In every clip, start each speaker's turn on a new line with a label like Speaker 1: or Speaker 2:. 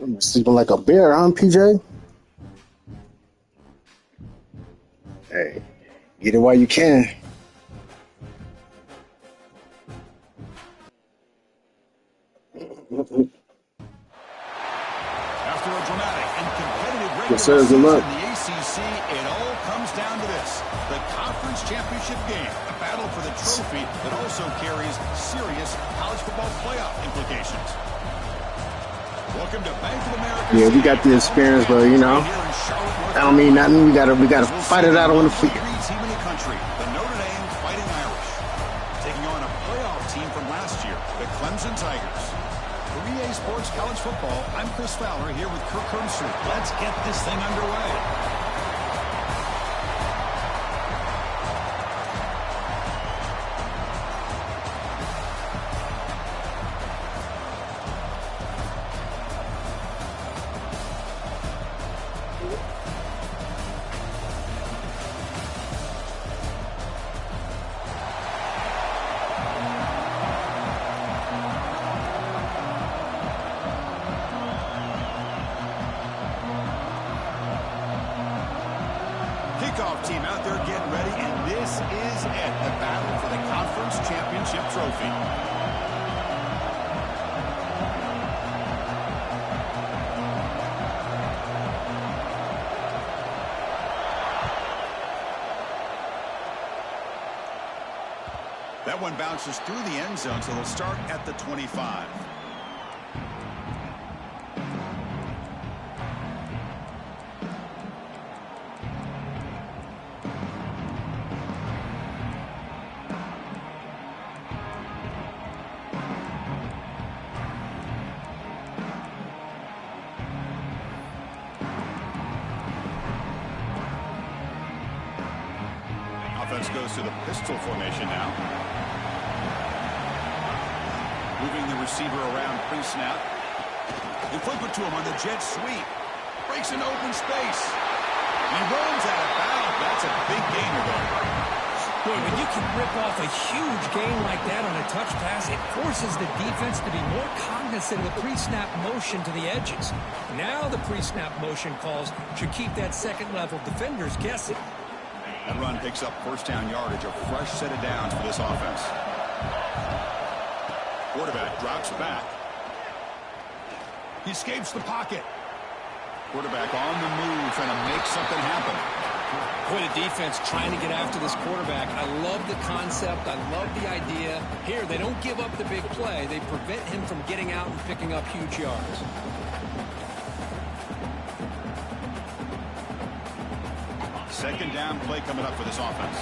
Speaker 1: I'm sleeping like a bear, huh, PJ? Hey, get it while you can.
Speaker 2: After a dramatic and competitive regular
Speaker 1: Good
Speaker 2: season
Speaker 1: luck.
Speaker 2: in the ACC, it all comes down to this: the conference championship game, a battle for the trophy that also carries serious college football playoff implications. Welcome to Bank of America.
Speaker 1: Yeah, we got the experience, but you know, I don't mean nothing. We gotta fight it out on the field.
Speaker 2: Team in the country, the Notre Dame Fighting Irish, taking on a playoff team from last year, the Clemson Tigers. For EA Sports College Football, I'm Chris Fowler here with Kirk Herbstreit. Let's get this thing underway. Kickoff team out there getting ready, and this is it, the battle for the conference championship trophy. That one bounces through the end zone, so they'll start at the 25. Offense goes to the pistol formation now. Moving the receiver around pre-snap. They flip it to him on the jet sweep. Breaks an open space. He runs out of bounds. That's a big gainer there.
Speaker 3: Boy, when you can rip off a huge gain like that on a touch pass, it forces the defense to be more cognizant of the pre-snap motion to the edges. Now the pre-snap motion calls should keep that second-level defenders guessing.
Speaker 2: That run picks up first down yardage, a fresh set of downs for this offense. Quarterback drops back. He escapes the pocket. Quarterback on the move, trying to make something happen.
Speaker 3: Boy, the defense trying to get after this quarterback. I love the concept. I love the idea. Here, they don't give up the big play. They prevent him from getting out and picking up huge yards.
Speaker 2: Second down play coming up for this offense.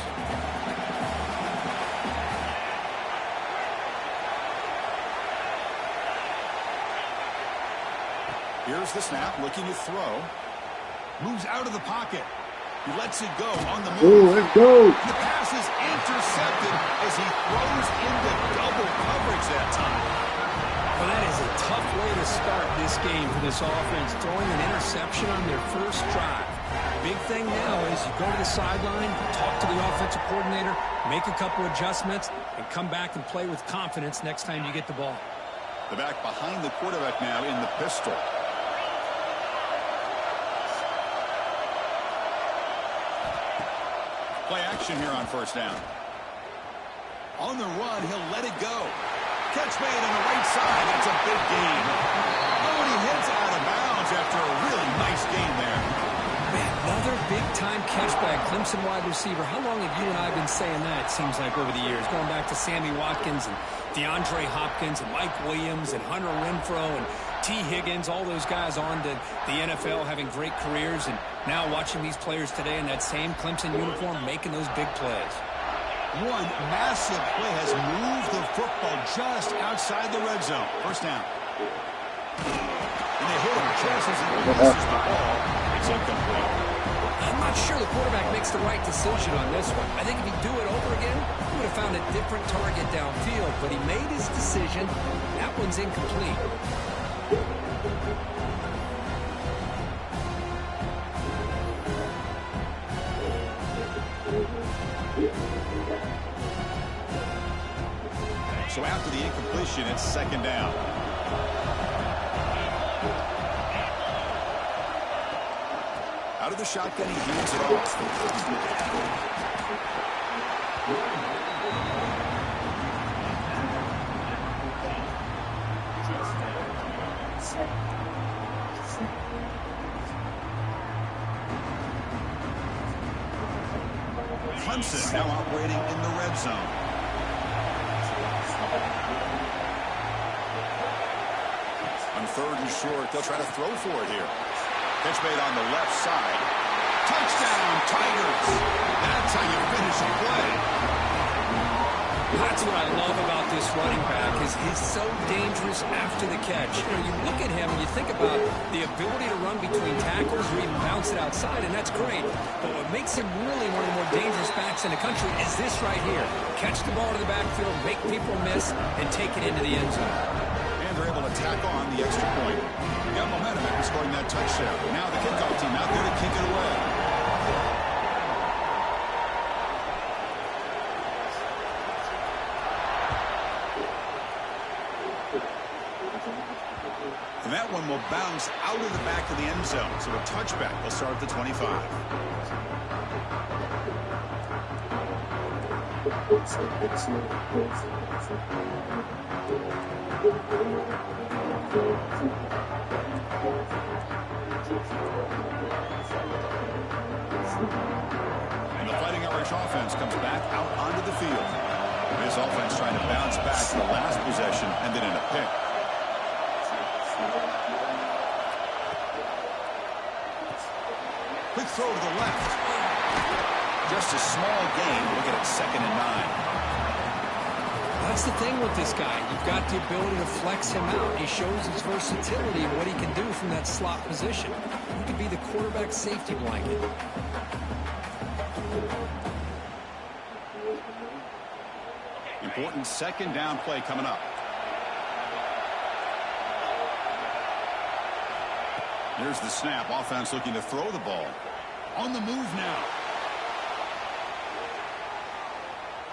Speaker 2: Here's the snap, looking to throw. Moves out of the pocket. He lets it go on the move.
Speaker 1: Oh, let's go.
Speaker 2: The pass is intercepted as he throws into double coverage that time.
Speaker 3: Well, that is a tough way to start this game for this offense, throwing an interception on their first drive. Big thing now is you go to the sideline, talk to the offensive coordinator, make a couple adjustments, and come back and play with confidence next time you get the ball.
Speaker 2: The back behind the quarterback now in the pistol. Play action here on first down. On the run, he'll let it go. Catch made on the right side. That's a big gain. Oh,
Speaker 3: big-time catch by a Clemson wide receiver. How long have you and I been saying that, it seems like, over the years? Going back to Sammy Watkins and DeAndre Hopkins and Mike Williams and Hunter Renfrow and T. Higgins, all those guys on to the NFL having great careers, and now watching these players today in that same Clemson uniform making those big plays.
Speaker 2: One massive play has moved the football just outside the red zone. First down. And they hit him just as he releases the ball. It's incomplete.
Speaker 3: I'm not sure the quarterback makes the right decision on this one. I think if he'd do it over again, he would have found a different target downfield, but he made his decision. That one's incomplete.
Speaker 2: So after the incompletion, it's second down. Out of the shotgun, he hands it off. Clemson now operating in the red zone. On third and short, they'll try to throw for it here. Catch made on the left side. Touchdown, Tigers. That's how you finish a play.
Speaker 3: That's what I love about this running back, is he's so dangerous after the catch. You look at him and you think about the ability to run between tackles or even bounce it outside, and that's great. But what makes him really one of the more dangerous backs in the country is this right here. Catch the ball to the backfield, make people miss, and take it into the end zone.
Speaker 2: They're able to tack on the extra point. They got momentum after scoring that touchdown. Now the kickoff team out there to kick it away. And that one will bounce out of the back of the end zone. So a touchback will start at the 25. And the Fighting Irish offense comes back out onto the field. This offense trying to bounce back to the last possession and then in a pick. Quick throw to the left. Just a small gain. Look at it, 2nd and 9.
Speaker 3: That's the thing with this guy. You've got the ability to flex him out. He shows his versatility and what he can do from that slot position. He could be the quarterback safety blanket.
Speaker 2: Important second down play coming up. Here's the snap. Offense looking to throw the ball. On the move now.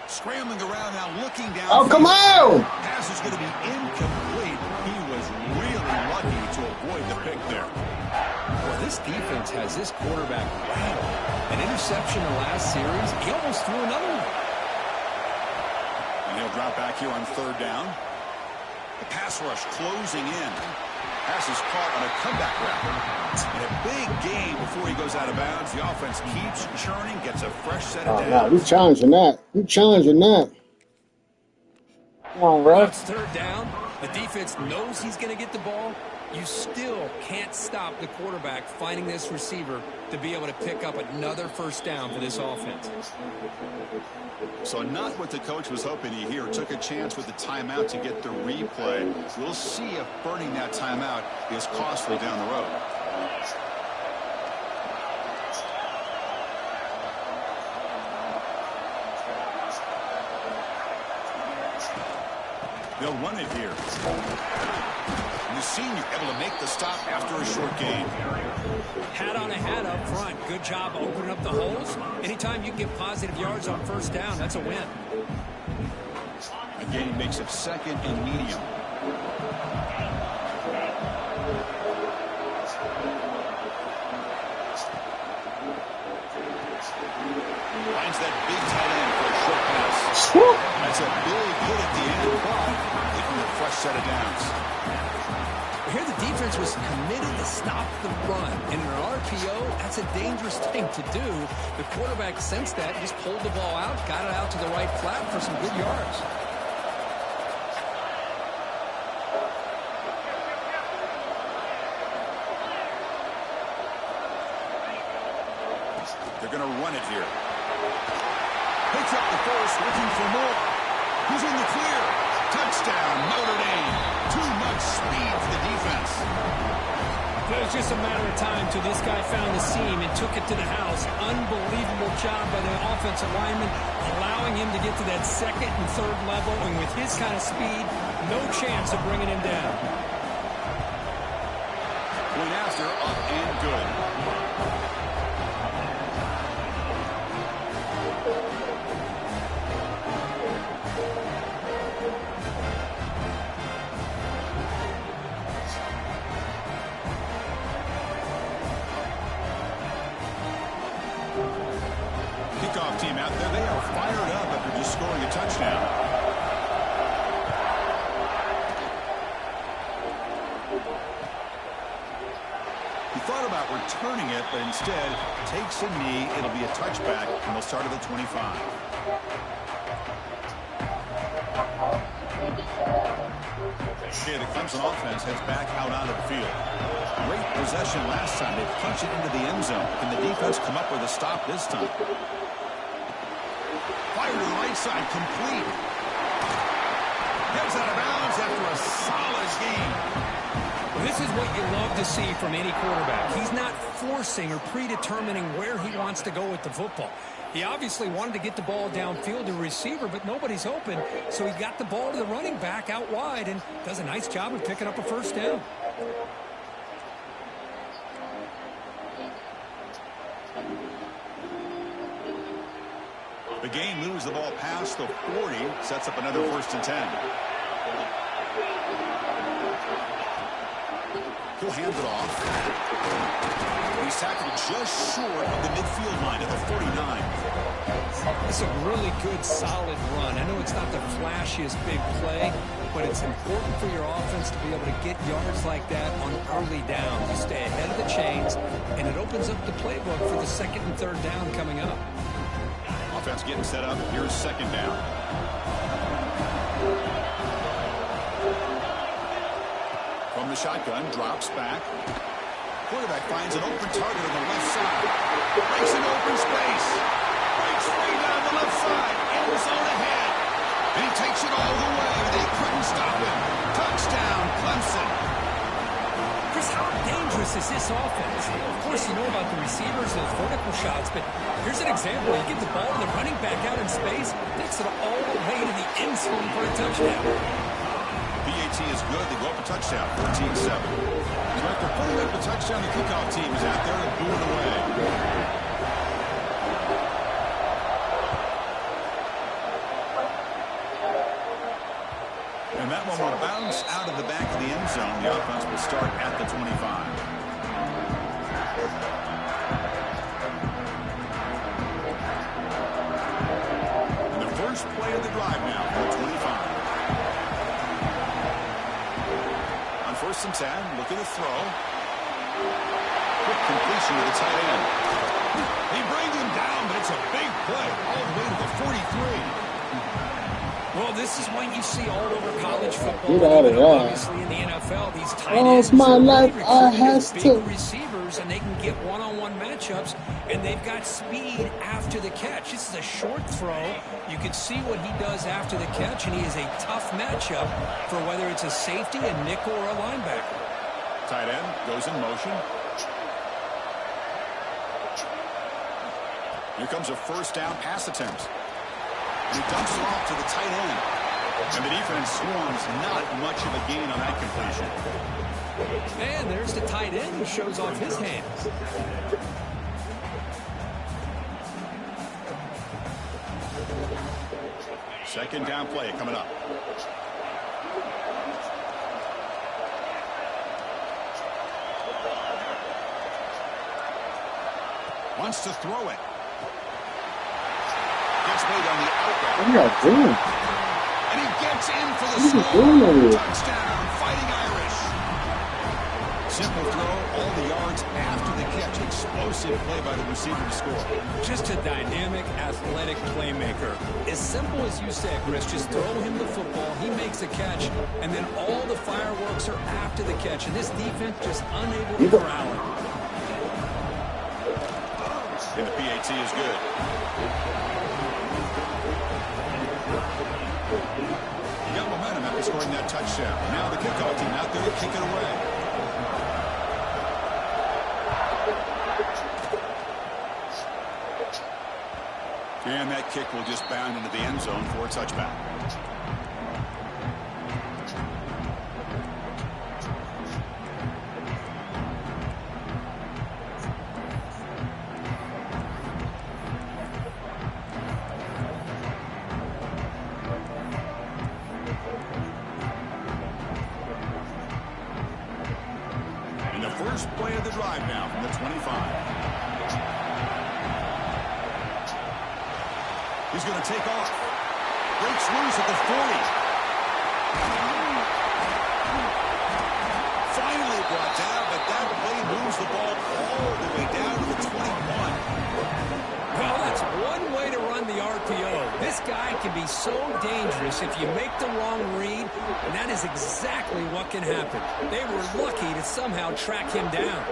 Speaker 2: Scrambling around now, looking down.
Speaker 1: Oh, come on!
Speaker 2: Pass is going to be incomplete. He was really lucky to avoid the pick there.
Speaker 3: Well, this defense has this quarterback rattled. An interception in the last series. He almost threw another one.
Speaker 2: And he'll drop back here on third down. The pass rush closing in. Pass is caught on a comeback route. And a big gain before he goes out of bounds. The offense keeps churning, gets a fresh set of downs.
Speaker 1: No, you challenging that. You challenging that. Come on, bro.
Speaker 3: It's third down. The defense knows he's going to get the ball. You still can't stop the quarterback finding this receiver to be able to pick up another first down for this offense.
Speaker 2: So not what the coach was hoping to hear. Took a chance with the timeout to get the replay. We'll see if burning that timeout is costly down the road. They'll run it here. And the senior able to make the stop after a short gain.
Speaker 3: Hat on a hat up front. Good job opening up the holes. Anytime you can get positive yards on first down, that's a win.
Speaker 2: Again, he makes it 2nd and medium. Finds that big tight end for a short pass. That's a big hit at the end, but taking a fresh set of downs.
Speaker 3: Here the defense was committed to stop the run. And in an RPO, that's a dangerous thing to do. The quarterback sensed that, just pulled the ball out, got it out to the right flat for some good yards.
Speaker 2: They're going to run it here. Picks up the force, looking for more. He's in the clear. Touchdown, Notre Dame. Too much speed for the defense.
Speaker 3: It was just a matter of time till this guy found the seam and took it to the house. Unbelievable job by the offensive lineman, allowing him to get to that second and third level. And with his kind of speed, no chance of bringing him down.
Speaker 2: Point after, up and good. Kickoff team out there, they are fired up after just scoring a touchdown. He thought about returning it, but instead takes a knee. It'll be a touchback, and they'll start at the 25. Okay, the Clemson offense heads back out onto the field. Great possession last time. They punch it into the end zone. Can the defense come up with a stop this time? Fire to the right side, complete. Gets out of bounds after a solid game.
Speaker 3: This is what you love to see from any quarterback. He's not forcing or predetermining where he wants to go with the football. He obviously wanted to get the ball downfield to a receiver, but nobody's open, so he got the ball to the running back out wide and does a nice job of picking up a first down.
Speaker 2: The game moves the ball past the 40, sets up another 1st and 10. He'll hand it off. He's tackled just short of the midfield line at the 49.
Speaker 3: It's a really good, solid run. I know it's not the flashiest big play, but it's important for your offense to be able to get yards like that on early downs. You stay ahead of the chains, and it opens up the playbook for the 2nd and 3rd down coming up.
Speaker 2: Offense getting set up. Here's 2nd down. From the shotgun, drops back. Quarterback finds an open target on the left side. Breaks an open space. Breaks free down the left side. End zone ahead. And he takes it all the way. They couldn't stop him. Touchdown, Clemson.
Speaker 3: Chris, how dangerous is this offense? Of course, you know about the receivers, those vertical shots, but here's an example. You get the ball to the running back out in space, takes it all the way to the end zone for a touchdown.
Speaker 2: BAT is good. They go up a touchdown, 14-7. So after putting up a touchdown, the kickoff team is out there and booing away. And that one will bounce out of the back of the end zone. The offense will start at the 25. And the first play of the drive now for the 25. On 1st and 10, looking to throw. Quick completion to the tight end. He brings him down, but it's a big play all the way to the 43.
Speaker 3: Well, this is what you see all over college football. Obviously in the NFL, these tight ends
Speaker 1: my life, I has
Speaker 3: big
Speaker 1: to.
Speaker 3: receivers, and they can get one-on-one matchups, and they've got speed after the catch. This is a short throw. You can see what he does after the catch, and he is a tough matchup for whether it's a safety, a nickel, or a linebacker.
Speaker 2: Tight end goes in motion. Here comes a 1st down pass attempt. And he dumps it off to the tight end. And the defense swarms, not much of a gain on that completion.
Speaker 3: And there's the tight end who shows off his hands.
Speaker 2: Second down play coming up. Wants to throw it. Gets made on the outlet.
Speaker 1: What are y'all doing?
Speaker 2: And he gets in for the
Speaker 1: What are you doing over here?
Speaker 2: touchdown, Fighting Irish. simple throw, all the yards after the catch. Explosive play by the receiver to score.
Speaker 3: Just a dynamic, athletic playmaker. As simple as you said, Chris, just throw him the football, he makes a catch, and then all the fireworks are after the catch. And this defense just unable to corral it.
Speaker 2: And the PAT is good. He got momentum after scoring that touchdown. Now the kickoff team out there to kick it away. And that kick will just bound into the end zone for a touchback. And the first play of the drive now from the 25. He's going to take off. Breaks loose at the 40. Finally brought down, but that play moves the ball all the way down to the 21.
Speaker 3: Well, that's one way to run the RPO. This guy can be so dangerous if you make the wrong read, and that is exactly what can happen. They were lucky to somehow track him down.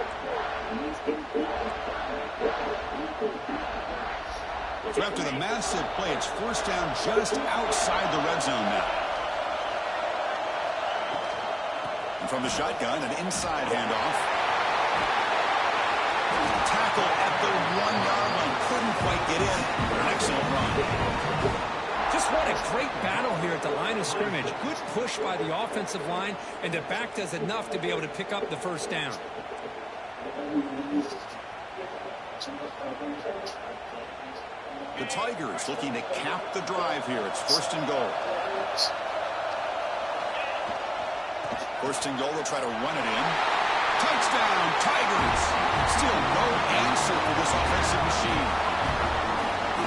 Speaker 2: So after the massive play, it's first down just outside the red zone now. And from the shotgun, an inside handoff. Tackle at the 1-yard line. Couldn't quite get in, but an excellent run.
Speaker 3: Just what a great battle here at the line of scrimmage. Good push by the offensive line, and the back does enough to be able to pick up the first down.
Speaker 2: The Tigers looking to cap the drive here. It's first and goal. First and goal, they'll try to run it in. Touchdown, Tigers! Still no answer for this offensive machine.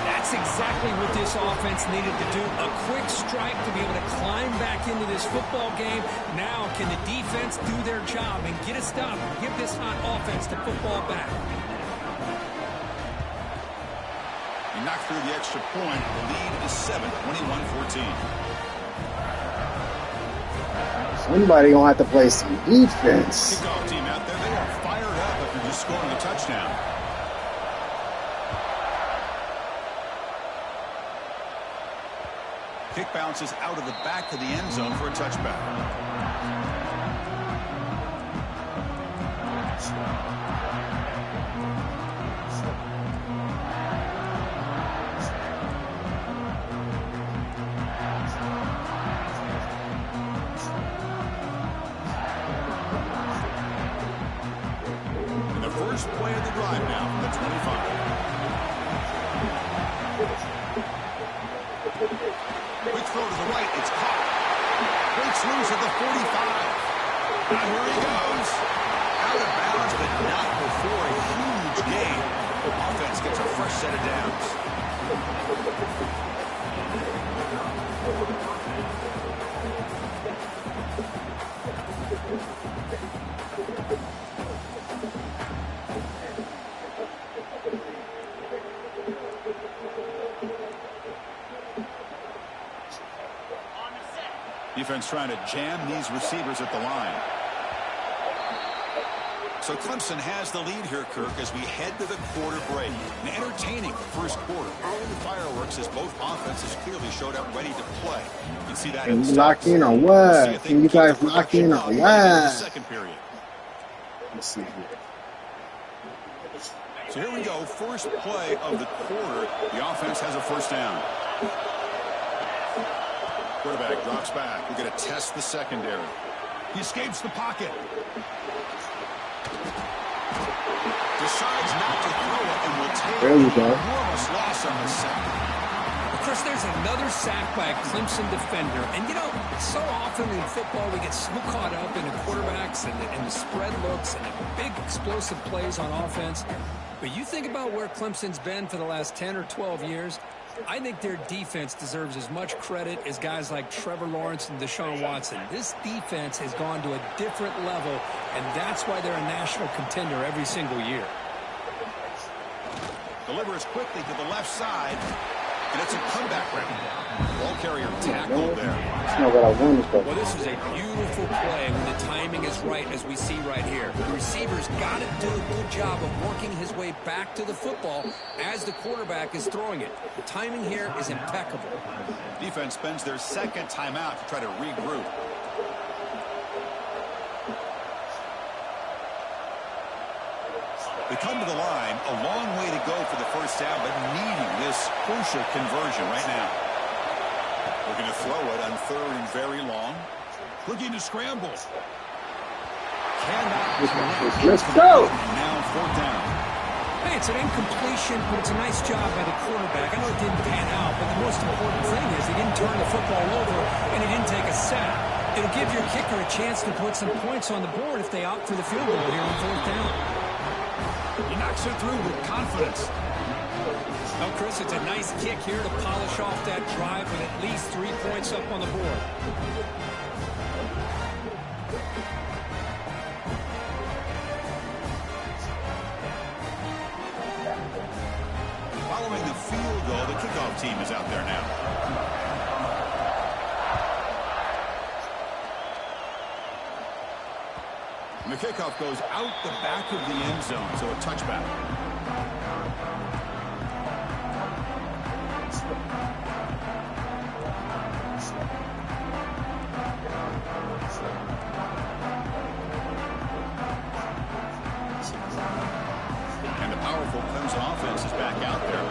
Speaker 3: That's exactly what this offense needed to do. A quick strike to be able to climb back into this football game. Now can the defense do their job and get a stop and give this hot offense the football back?
Speaker 2: He knocked through the extra point. The lead is 7, 21-14.
Speaker 1: Somebody gonna have to play some defense.
Speaker 2: Kickoff team out there, they are fired up after just scoring a touchdown. Kick bounces out of the back of the end zone for a touchback. First play of the drive now from the 25. Quick throw to the right. It's caught. Breaks loose at the 45. And here he goes. Out of bounds, but not before a huge gain. The offense gets a fresh set of downs. Defense trying to jam these receivers at the line. So Clemson has the lead here, Kirk, as we head to the quarter break. An entertaining first quarter. Early fireworks as both offenses clearly showed up ready to play. You can see that in the stats.
Speaker 1: Lock in or what? Can you guys lock in or what?
Speaker 2: Second period.
Speaker 1: Let's see here.
Speaker 2: So here we go. First play of the quarter. The offense has a first down. Quarterback drops back. We're going to test the secondary. He escapes the pocket. Decides not to throw it and will take
Speaker 1: There we go.
Speaker 2: enormous loss on the sack.
Speaker 3: Of course, there's another sack by a Clemson defender. And, you know, so often in football we get so caught up in the quarterbacks and the spread looks and the big explosive plays on offense. But you think about where Clemson's been for the last 10 or 12 years, I think their defense deserves as much credit as guys like Trevor Lawrence and Deshaun Watson. This defense has gone to a different level, and that's why they're a national contender every single year.
Speaker 2: Delivers quickly to the left side, and it's a comeback round. Ball carrier tackled there.
Speaker 3: Well, this is a beautiful play when the timing is right, as we see right here. The receiver's got to do a good job of working his way back to the football as the quarterback is throwing it. The timing here is impeccable.
Speaker 2: Defense spends their second timeout to try to regroup. They come to the line, a long way to go for the first down, but needing this crucial conversion right now. Looking to throw it on third and very long. Looking to scramble.
Speaker 1: Let's go.
Speaker 2: Now fourth down.
Speaker 3: Hey, it's an incompletion, but it's a nice job by the quarterback. I know it didn't pan out, but the most important thing is he didn't turn the football over and he didn't take a sack. It'll give your kicker a chance to put some points on the board if they opt for the field goal here on fourth down.
Speaker 2: He knocks it through with confidence.
Speaker 3: Well, Chris, it's a nice kick here to polish off that drive with at least 3 points up on the board.
Speaker 2: Following the field goal, the kickoff team is out there now. And the kickoff goes out the back of the end zone, so a touchback. And the powerful Clemson offense is back out there.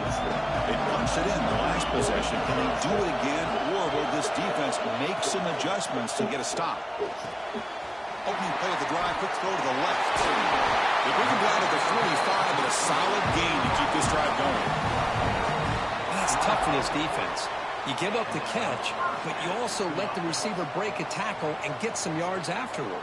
Speaker 2: They punched it in the last possession. Can they do it again, or will this defense make some adjustments to get a stop? Opening play of the drive, quick throw to the left. They bring him down to the 45, but a solid gain to keep this drive going.
Speaker 3: That's tough for this defense. You give up the catch, but you also let the receiver break a tackle and get some yards afterward.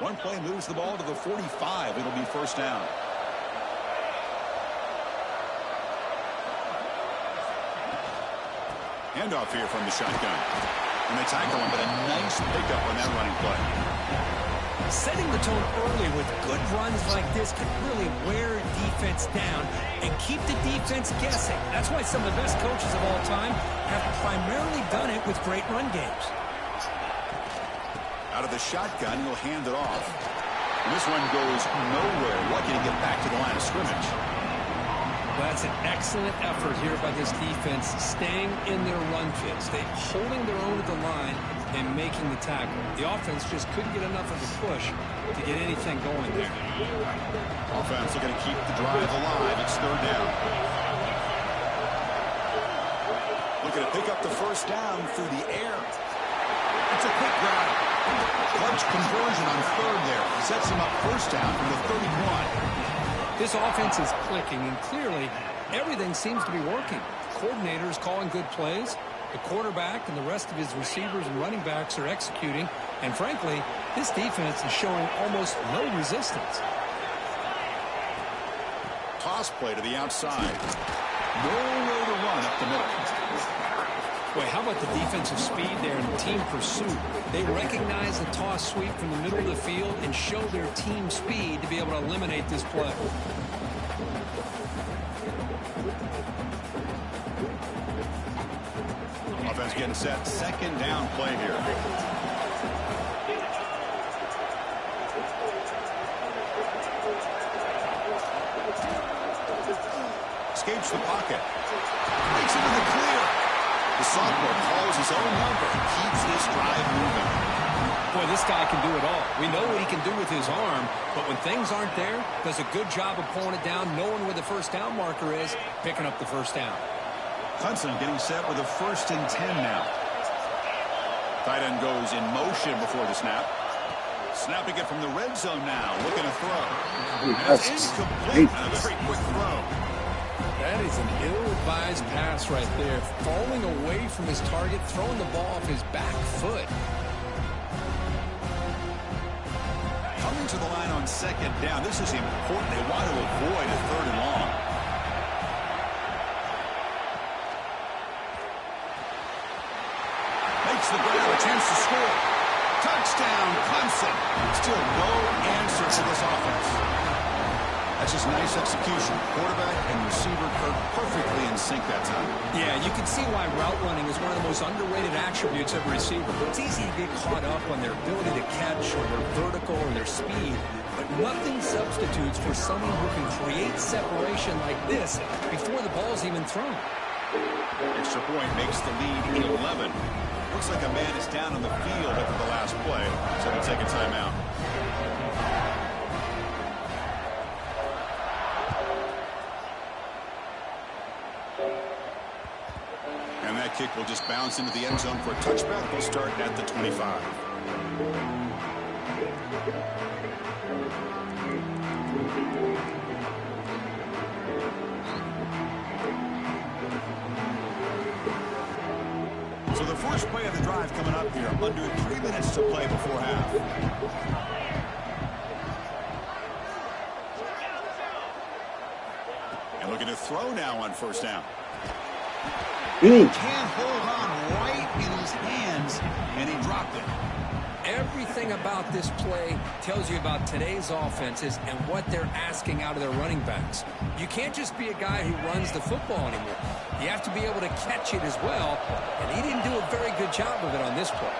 Speaker 2: One play moves the ball to the 45. It'll be first down. Handoff here from the shotgun. And they tackle him, but a nice pickup on that running play.
Speaker 3: Setting the tone early with good runs like this can really wear defense down and keep the defense guessing. That's why some of the best coaches of all time have primarily done it with great run games.
Speaker 2: Out of the shotgun, he'll hand it off. And this one goes nowhere. Lucky to get back to the line of scrimmage.
Speaker 3: Well, that's an excellent effort here by this defense, staying in their run fits. They're holding their own at the line and making the tackle. The offense just couldn't get enough of a push to get anything going there.
Speaker 2: Offense looking to keep the drive alive. It's third down. Looking to pick up the first down through the air. It's a quick grab. Clutch conversion on third there. Sets him up first down from the 31.
Speaker 3: This offense is clicking, and clearly everything seems to be working. The coordinator is calling good plays. The quarterback and the rest of his receivers and running backs are executing. And frankly, this defense is showing almost no resistance.
Speaker 2: Toss play to the outside. Nowhere to run up the middle.
Speaker 3: Boy, how about the defensive speed there and team pursuit? They recognize the toss sweep from the middle of the field and show their team speed to be able to eliminate this play.
Speaker 2: Offense getting set. Second down play here. Escapes the pocket. Makes it in the clear. The sophomore calls his own number and keeps this drive moving.
Speaker 3: Boy, this guy can do it all. We know what he can do with his arm, but when things aren't there, does a good job of pulling it down, knowing where the first down marker is, picking up the first down.
Speaker 2: Clemson getting set with a 1st and 10 now. Tight end goes in motion before the snap. Snapping it from the red zone now, looking to throw. And it's incomplete on a very quick throw.
Speaker 3: That is an ill-advised pass right there. Falling away from his target, throwing the ball off his back foot.
Speaker 2: Coming to the line on second down. This is important. They want to avoid a 3rd and long. Makes the grab, a chance to score. Touchdown, Clemson. Still no answer to this offense. That's just nice execution. Quarterback and receiver perfectly in sync that time.
Speaker 3: Yeah, you can see why route running is one of the most underrated attributes of a receiver. It's easy to get caught up on their ability to catch or their vertical or their speed, but nothing substitutes for someone who can create separation like this before the ball's even thrown.
Speaker 2: Extra point makes the lead 11. Looks like a man is down on the field after the last play, so we'll take a timeout. And that kick will just bounce into the end zone for a touchback. They'll start at the 25. So the first play of the drive coming up here. Under 3 minutes to play before half. And looking to throw now on first down. Can't hold on right in his hands, and he dropped it.
Speaker 3: Everything about this play tells you about today's offenses and what they're asking out of their running backs. You can't just be a guy who runs the football anymore. You have to be able to catch it as well, and he didn't do a very good job of it on this play.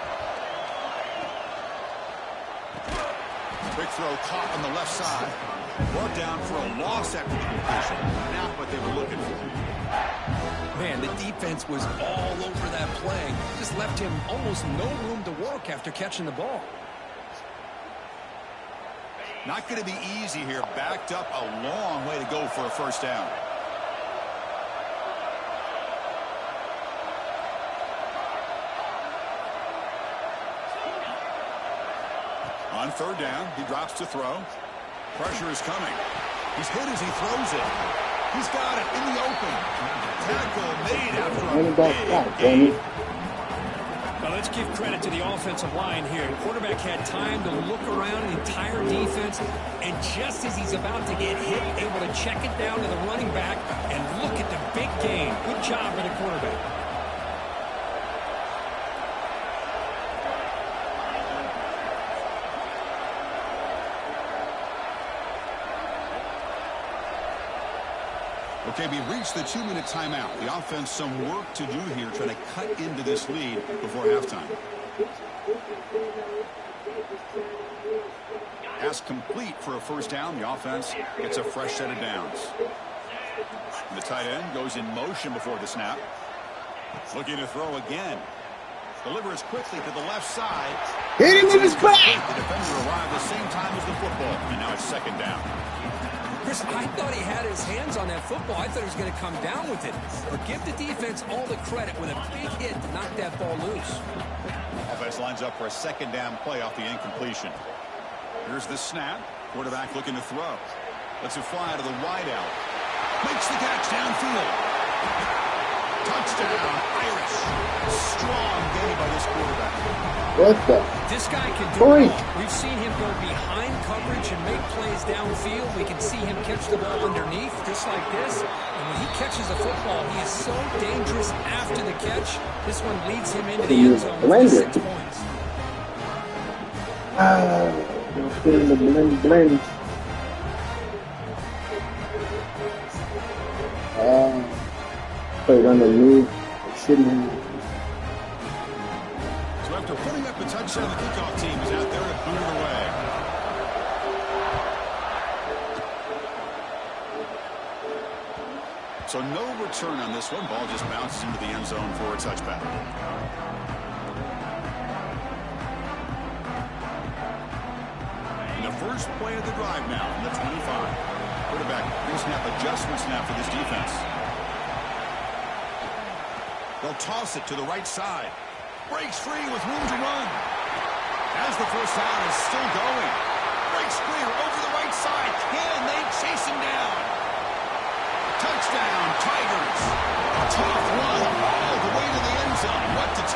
Speaker 2: Quick throw caught on the left side. Brought down for a loss after the completion. Not what they were looking for.
Speaker 3: Man, the defense was all over that play. Just left him almost no room to work after catching the ball.
Speaker 2: Not going to be easy here. Backed up a long way to go for a first down. On third down, he drops to throw. Pressure is coming. He's hit as he throws it. He's got it in the open. Tackle made after a big gain.
Speaker 3: Well, let's give credit to the offensive line here. The quarterback had time to look around the entire defense, and just as he's about to get hit, able to check it down to the running back, and look at the big gain. Good job by the quarterback.
Speaker 2: Okay, we've reached the 2-minute timeout. The offense some work to do here, trying to cut into this lead before halftime. Pass complete for a first down. The offense gets a fresh set of downs. The tight end goes in motion before the snap. Looking to throw again. Delivers quickly to the left side.
Speaker 1: Hit him with his back.
Speaker 2: The defender arrived the same time as the football, and now it's second down.
Speaker 3: Chris, I thought he had his hands on that football. I thought he was going to come down with it. But give the defense all the credit with a big hit to knock that ball loose.
Speaker 2: Offense lines up for a second down play off the incompletion. Here's the snap. Quarterback looking to throw. Lets it fly to the wide out. Makes the catch downfield. Touchdown, Irish. Strong game by this quarterback.
Speaker 1: What the?
Speaker 3: This guy can do it all. We've seen him go behind coverage and make plays downfield. We can see him catch the ball underneath, just like this. And when he catches the football, he is so dangerous after the catch. This one leads him into the end zone with 6 points.
Speaker 1: Feeling the blend. Played underneath. Shouldn't have.
Speaker 2: So after putting up a touchdown, the kickoff team is out there to boot it away. So no return on this one. Ball just bounces into the end zone for a touchback. In the first play of the drive now, on the 25. Quarterback pre-snap adjustments now for this defense. They'll toss it to the right side. Breaks free with room to run. As the first down is still going. Breaks clear over the right side. Can they chase him down? Touchdown, Tigers.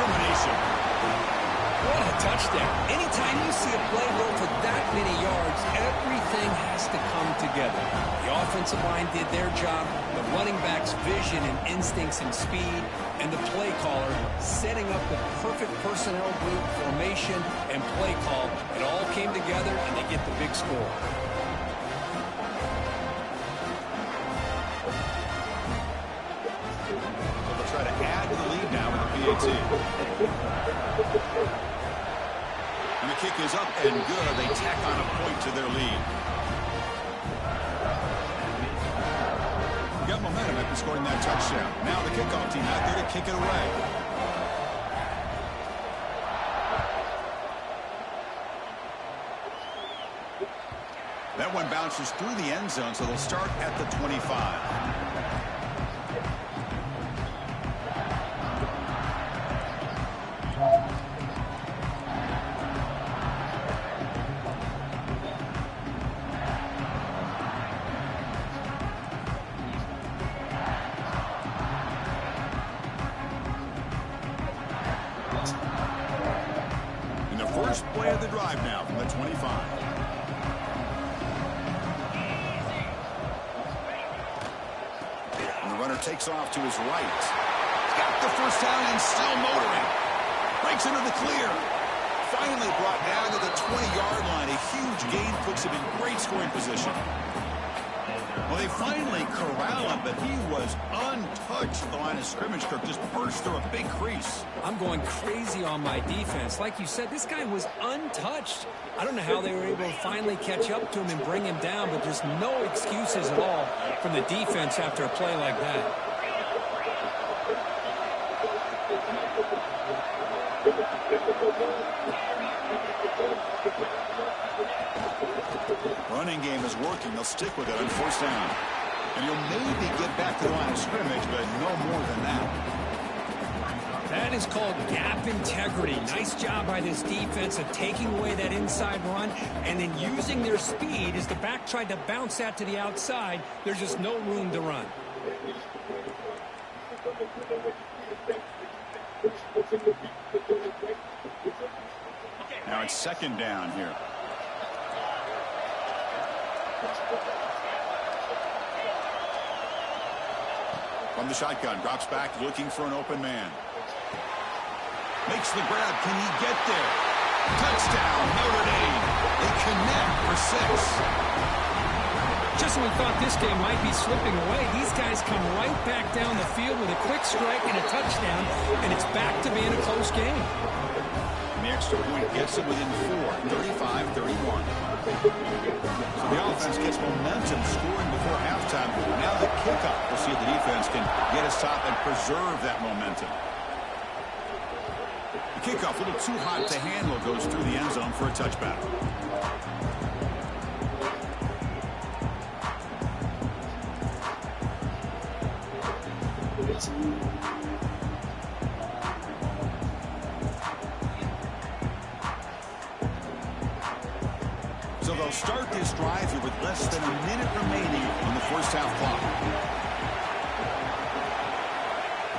Speaker 2: determination.
Speaker 3: What a touchdown. Anytime you see a play go for that many yards, everything has to come together. The offensive line did their job, the running back's vision and instincts and speed, and the play caller setting up the perfect personnel group, formation, and play call. It all came together, and they get the big score.
Speaker 2: So they'll try to add to the lead now with the PAT. And the kick is up and good. They tack on a point to their lead. Got momentum after scoring that touchdown. Now the kickoff team out there to kick it away. That one bounces through the end zone, so they'll start at the 25. First play of the drive now from the 25. And the runner takes off to his right. Got the first down and still motoring. Breaks into the clear. Finally brought down to the 20-yard line. A huge gain puts him in great scoring position. Well, they finally corral him, but he was untouched at the line of scrimmage. Kirk just burst through a big crease.
Speaker 3: I'm going crazy on my defense. Like you said, this guy was untouched. I don't know how they were able to finally catch up to him and bring him down, but just no excuses at all from the defense after a play like that.
Speaker 2: Running game is working. They'll stick with it on first down. And you'll maybe get back to the line of scrimmage, but no more than that.
Speaker 3: That is called gap integrity. Nice job by this defense of taking away that inside run and then using their speed as the back tried to bounce that to the outside. There's just no room to run.
Speaker 2: Now it's second down here. From the shotgun, drops back, looking for an open man. Makes the grab. Can he get there? Touchdown, Notre Dame. They connect for 6.
Speaker 3: Just when we thought this game might be slipping away, these guys come right back down the field with a quick strike and a touchdown, and it's back to being a close game.
Speaker 2: And the extra point gets them within 4, 35-31. So the offense gets momentum scoring before halftime. Now the kickoff. We'll see if the defense can get a stop and preserve that momentum. The kickoff, a little too hot to handle, goes through the end zone for a touchback. So they'll start this drive here with less than a minute remaining on the first half clock.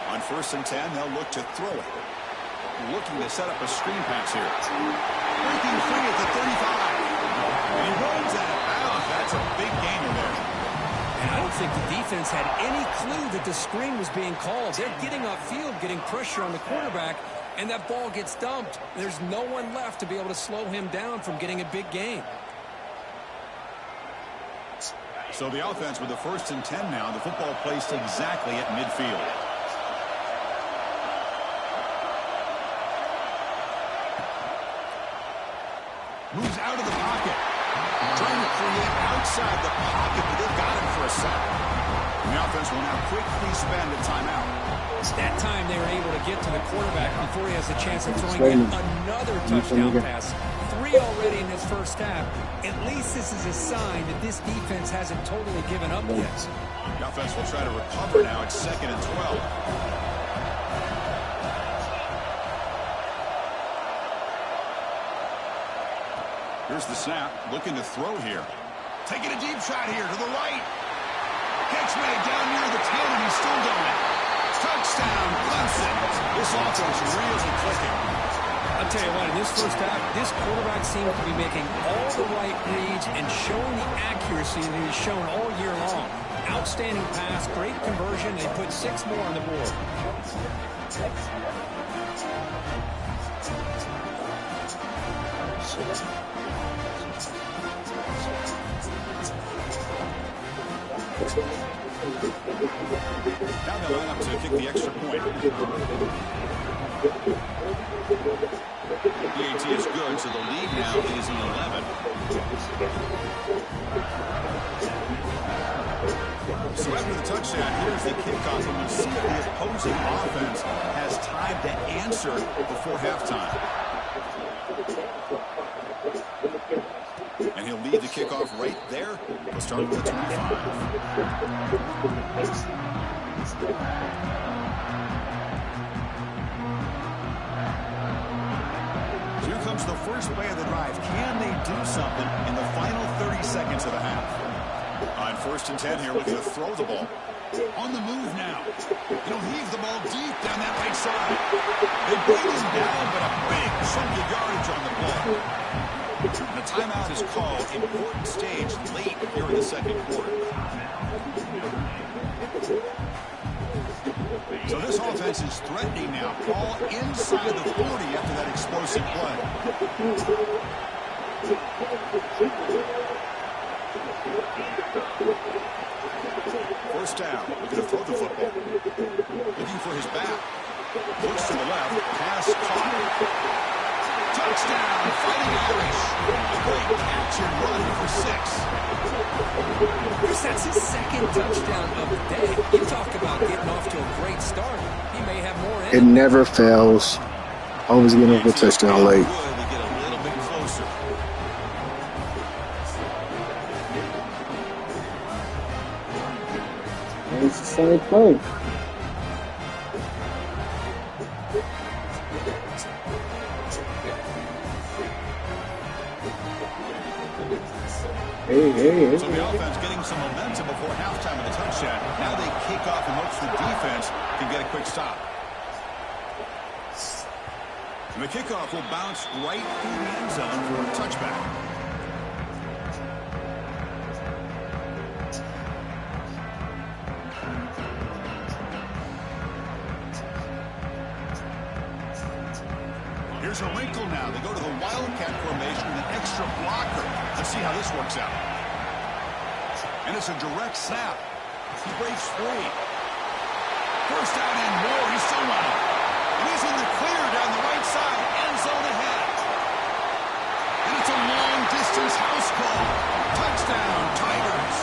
Speaker 2: On 1st and 10, they'll look to throw it. Looking to set up a screen pass here. Breaking free at the 35. And he runs out of bounds. That's a big gainer there.
Speaker 3: And I don't think the defense had any clue that the screen was being called. They're getting upfield, getting pressure on the quarterback, and that ball gets dumped. There's no one left to be able to slow him down from getting a big gain.
Speaker 2: So the offense with the 1st and 10 now. The football placed exactly at midfield. Moves out of the pocket. Trying to create outside the pocket, but they've got him for a sack. And the offense will now quickly spend a timeout.
Speaker 3: That time they were able to get to the quarterback before he has a chance of throwing in another touchdown pass. 3 already in his first half. At least this is a sign that this defense hasn't totally given up yet.
Speaker 2: The offense will try to recover now. It's 2nd and 12. Here's the snap. Looking to throw here. Taking a deep shot here to the right. Catch made down near the 10, and he's still going. Touchdown, Clemson. This offense really clicking.
Speaker 3: I'll tell you what, in this first half, this quarterback seems to be making all the right reads and showing the accuracy that he's shown all year long. Outstanding pass, great conversion. They put 6 more on the board.
Speaker 2: Now they line up to kick the extra point. EAT is good, so the lead now is 11. So after the touchdown, here's the kickoff, and we see the opposing offense has time to answer before halftime. And he'll lead the kickoff right there. We'll start with the 25. Here comes the first play of the drive. Can they do something in the final 30 seconds of the half? On 1st and 10 here, looking to throw the ball. On the move now. He'll heave the ball deep down that right side. They bring him down, but a big chunk of yardage on the ball. And a timeout is called. Important stage late here in the second quarter. So this offense is threatening now. Ball inside the 40 after that explosive play. First down. Looking to throw the football. Looking for his back. Looks to the left. Pass caught. Touchdown, Fighting Irish. A great catch and run for 6.
Speaker 3: Chris, that's his 2nd touchdown of the day. You talk about getting off to a great start. He may have more in
Speaker 1: It never fails. Always getting off a touchdown late.
Speaker 2: We get a little bit closer.
Speaker 1: It's the same play. Hey.
Speaker 2: So the offense getting some momentum before halftime with a touchdown. Now they kick off and hopes the defense can get a quick stop. And the kickoff will bounce right through the end zone for a touchback. Here's a wrinkle now. They go to the Wildcat formation with an extra blocker. Let's see how this works out. And it's a direct snap. He breaks free. First down and more. He's still running. And he's in the clear down the right side. End zone ahead. And it's a long-distance house call. Touchdown, Tigers.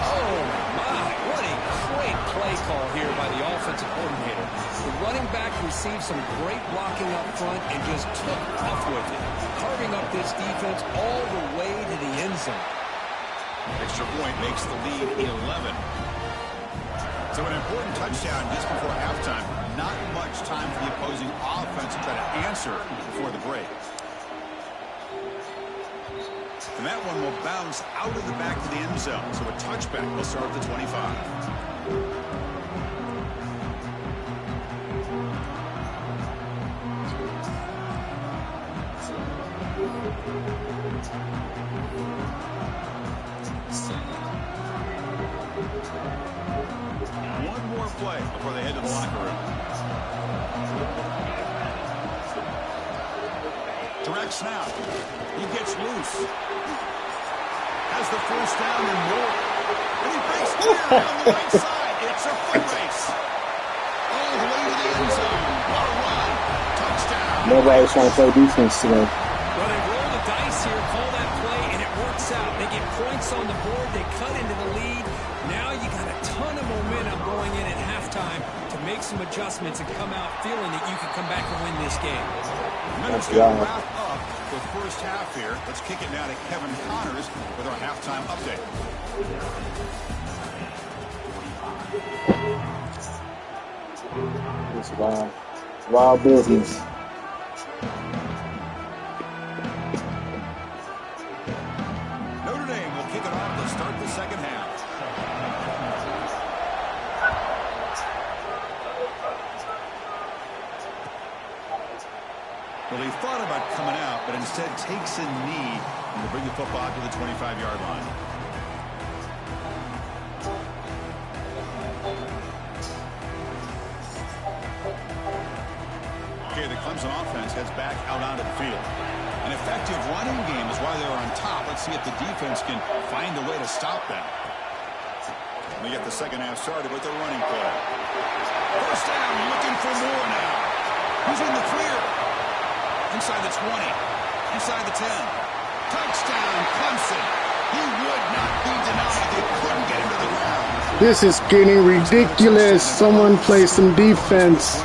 Speaker 3: Oh, my. What a great play call here by the offensive coordinator. The running back received some great blocking up front and just took off with it, carving up this defense all the way to the end zone.
Speaker 2: Extra point makes the lead 11. So an important touchdown just before halftime. Not much time for the opposing offense to try to answer before the break. And that one will bounce out of the back of the end zone. So a touchback will start at the 25. One more play before they head to the locker room. Direct snap. He gets loose. Has the first down and more. And he breaks clear on the right side. It's a foot race. All the way to the end zone. What a run. Touchdown.
Speaker 1: Nobody's trying to play defense today.
Speaker 3: Well, they roll the dice here, call that play, and it works out. They get points on the board. They cut into the lead. Now you got a ton of momentum going in at halftime to make some adjustments and come out feeling that you can come back and win this game.
Speaker 2: Minutes going to wrap up the first half here. Let's kick it now to Kevin Connors with our halftime update.
Speaker 1: It's wild business.
Speaker 2: Notre Dame will kick it off to start the second half. thought about coming out, but instead takes a knee and to bring the football to the 25-yard line. Okay, the Clemson offense heads back out onto the field. An effective running game is why they're on top. Let's see if the defense can find a way to stop them. We get the second half started with the running play. First down, looking for more now. Who's in the clear? Inside the 20. Inside the 10. Touchdown, Clemson. He would not be denied. They couldn't get him to the ground.
Speaker 1: This is getting ridiculous. Someone play some defense.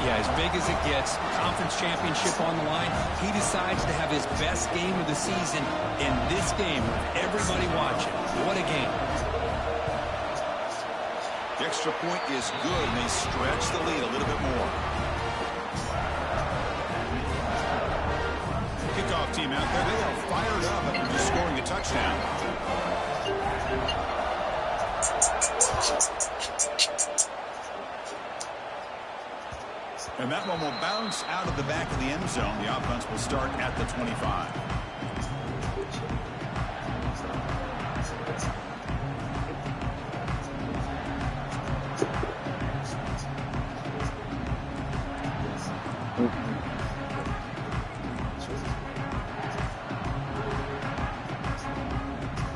Speaker 3: Yeah, as big as it gets, conference championship on the line, he decides to have his best game of the season in this game with everybody watching. What a game.
Speaker 2: The extra point is good, and they stretch the lead a little bit more. Kickoff team out there, they are fired up after just scoring a touchdown. And that one will bounce out of the back of the end zone. The offense will start at the 25.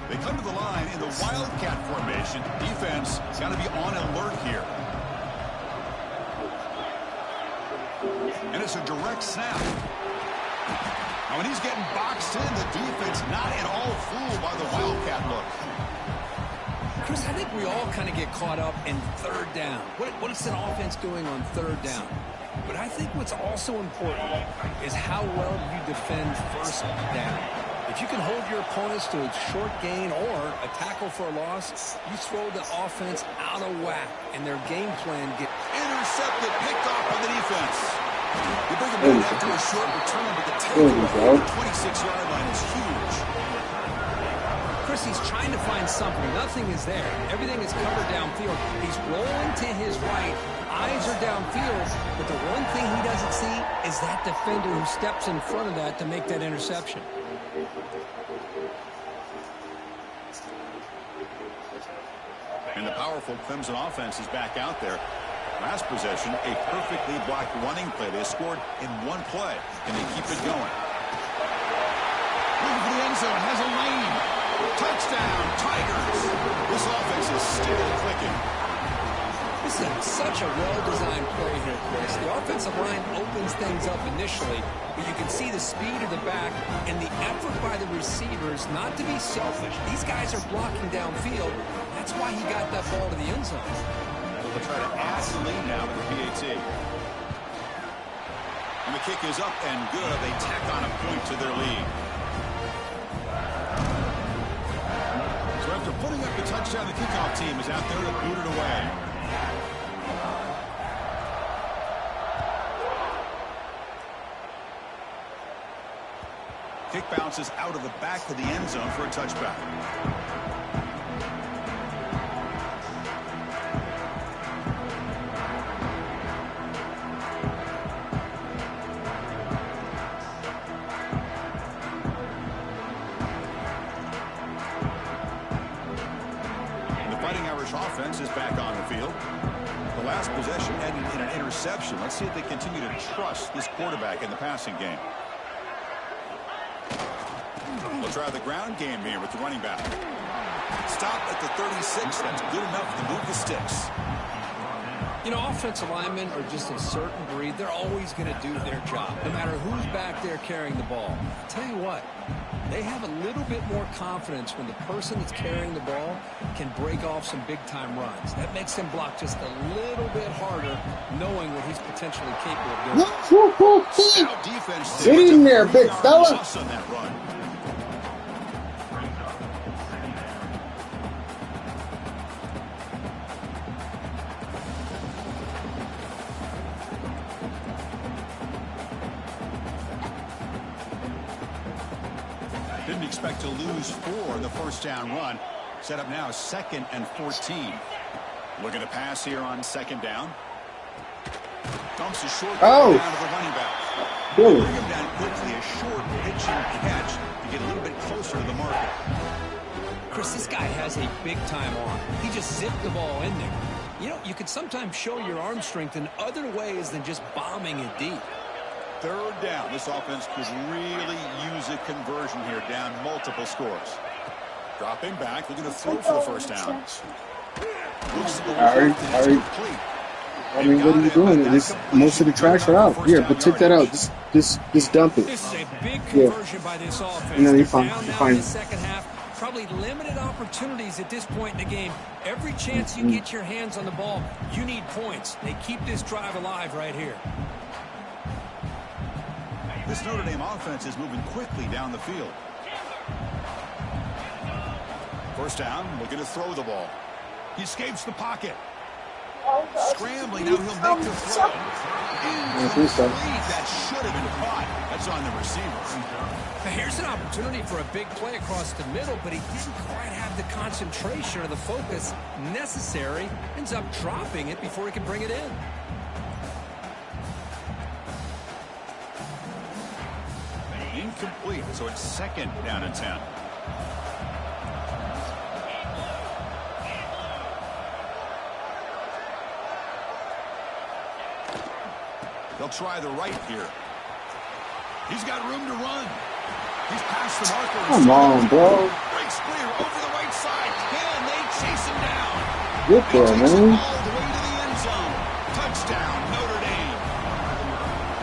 Speaker 2: They come to the line in the Wildcat formation. Defense got to be on alert here. And it's a direct snap. Now, when he's getting boxed in, the defense not at all fooled by the Wildcat look.
Speaker 3: Chris, I think we all kind of get caught up in third down. What is an offense doing on third down? But I think what's also important is how well you defend first down. If you can hold your opponents to a short gain or a tackle for a loss, you throw the offense out of whack, and their game plan gets
Speaker 2: intercepted, picked off by the defense. You bring him in after a short return, but the takeaway at the 26-yard line is huge.
Speaker 3: Chris, he's trying to find something. Nothing is there. Everything is covered downfield. He's rolling to his right. Eyes are downfield, but the one thing he doesn't see is that defender who steps in front of that to make that interception.
Speaker 2: And the powerful Clemson offense is back out there. Last possession, a perfectly blocked running play. They scored in one play, and they keep it going. Looking for the end zone, has a lane. Touchdown, Tigers. This offense is still clicking.
Speaker 3: This is such a well-designed play here, Chris. The offensive line opens things up initially, but you can see the speed of the back and the effort by the receivers not to be selfish. These guys are blocking downfield. That's why he got that ball to the end zone.
Speaker 2: They'll try to add the lead now to the PAT. And the kick is up and good. They tack on a point to their lead. So after putting up the touchdown, the kickoff team is out there to boot it away. Kick bounces out of the back of the end zone for a touchback. Offense is back on the field. The last possession ended in an interception. Let's see if they continue to trust this quarterback in the passing game. We'll try the ground game here with the running back. Stop at the 36. That's good enough to move the sticks.
Speaker 3: You know, offensive linemen are just a certain breed. They're always going to do their job, no matter who's back there carrying the ball. I'll tell you what, they have a little bit more confidence when the person that's carrying the ball can break off some big-time runs. That makes him block just a little bit harder, knowing what he's potentially capable of doing.
Speaker 1: Get in there, big fella.
Speaker 2: On that run. Didn't expect to lose 4 in the first down run. Set up now 2nd and 14. Looking to pass here on 2nd down. Dumps a short
Speaker 1: Oh.
Speaker 2: down to the running back.
Speaker 1: Really?
Speaker 2: Bring him down quickly. A short pitching catch to get a little bit closer to the marker.
Speaker 3: Chris, this guy has a big-time arm. He just zipped the ball in there. You know, you can sometimes show your arm strength in other ways than just bombing it deep.
Speaker 2: Third down. This offense could really use a conversion here, down multiple scores. Dropping back, looking to throw for the first down. Looks to go complete.
Speaker 1: I mean, what are you doing? This, most of the tracks are out. Here, but take that out. Just dump it.
Speaker 3: This is a big conversion by this offense.
Speaker 1: No, you're
Speaker 3: They're
Speaker 1: fine.
Speaker 3: down
Speaker 1: You're
Speaker 3: now
Speaker 1: fine.
Speaker 3: in the second half. Probably limited opportunities at this point in the game. Every chance you get your hands on the ball, you need points. They keep this drive alive right here.
Speaker 2: This Notre Dame offense is moving quickly down the field. First down, looking to throw the ball. He escapes the pocket. Scrambling, now he'll make the throw. Incomplete. That should have been caught. That's on the receiver.
Speaker 3: Here's an opportunity for a big play across the middle, but he didn't quite have the concentration or the focus necessary. Ends up dropping it before he can bring it in.
Speaker 2: Incomplete, so it's second down and 10. They'll try the right here. He's got room to run. He's past the marker.
Speaker 1: Come on, bro.
Speaker 2: Breaks clear over the right side. Can they chase him down?
Speaker 1: Get there, man.
Speaker 2: All the way to the end zone. Touchdown, Notre Dame.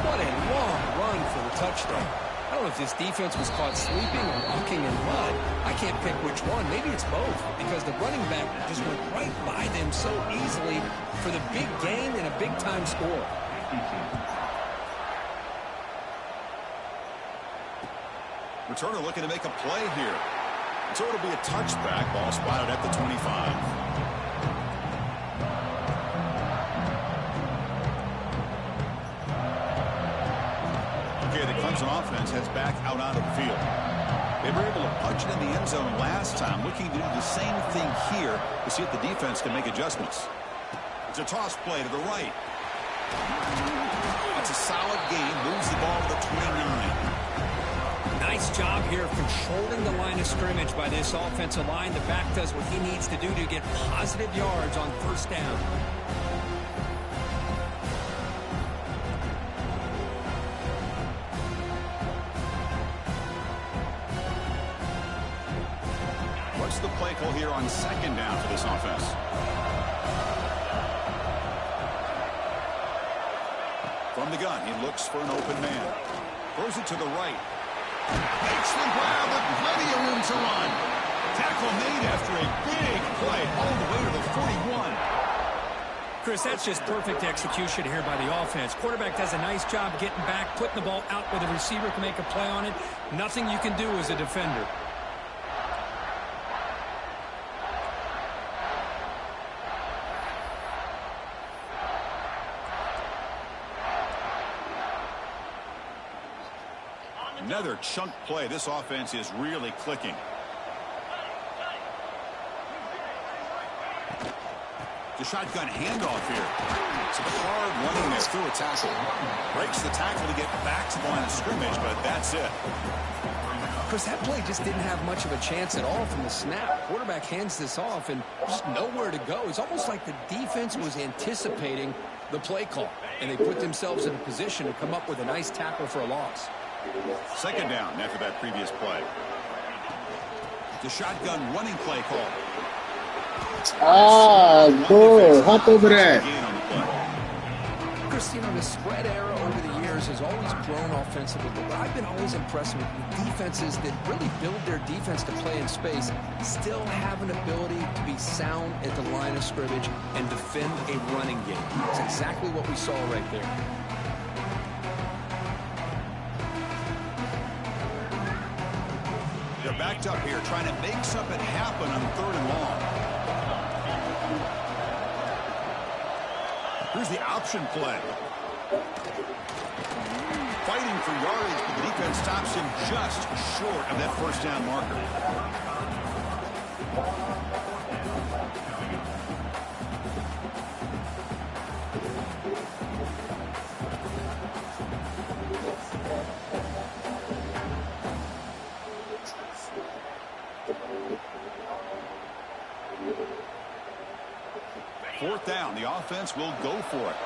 Speaker 3: What a long run for the touchdown. I don't know if this defense was caught sleeping or walking in mud. I can't pick which one. Maybe it's both, because the running back just went right by them so easily for the big gain and a big-time score.
Speaker 2: Returner looking to make a play here. So it'll be a touchback. Ball spotted at the 25. Okay, the Clemson offense heads back out onto the field. They were able to punch it in the end zone last time, looking to do the same thing here to see if the defense can make adjustments. It's a toss play to the right. That's a solid gain. Moves the ball to the 29.
Speaker 3: Nice job here of controlling the line of scrimmage by this offensive line. The back does what he needs to do to get positive yards on first down.
Speaker 2: What's the play call here on second down for this offense? From the gun, he looks for an open man. Throws it to the right. Makes the grab with plenty of room to run. Tackle made after a big play all the way to the 41.
Speaker 3: Chris, that's just perfect execution here by the offense. Quarterback does a nice job getting back, putting the ball out where the receiver can make a play on it. Nothing you can do as a defender.
Speaker 2: Another chunk play. This offense is really clicking. The shotgun handoff here. It's a hard running there through a tackle. Breaks the tackle to get back to the line of scrimmage, but that's it.
Speaker 3: Chris, that play just didn't have much of a chance at all from the snap. Quarterback hands this off and just nowhere to go. It's almost like the defense was anticipating the play call, and they put themselves in a position to come up with a nice tackle for a loss.
Speaker 2: Second down after that previous play. The shotgun running play call.
Speaker 1: Good. Hop over that.
Speaker 3: Chris, you know, the spread era over the years has always grown offensively, but I've been always impressed with defenses that really build their defense to play in space, still have an ability to be sound at the line of scrimmage and defend a running game. That's exactly what we saw right there.
Speaker 2: They're backed up here trying to make something happen on third and long. Here's the option play. Fighting for yardage, but the defense stops him just short of that first down marker. 4th down. The offense will go for it.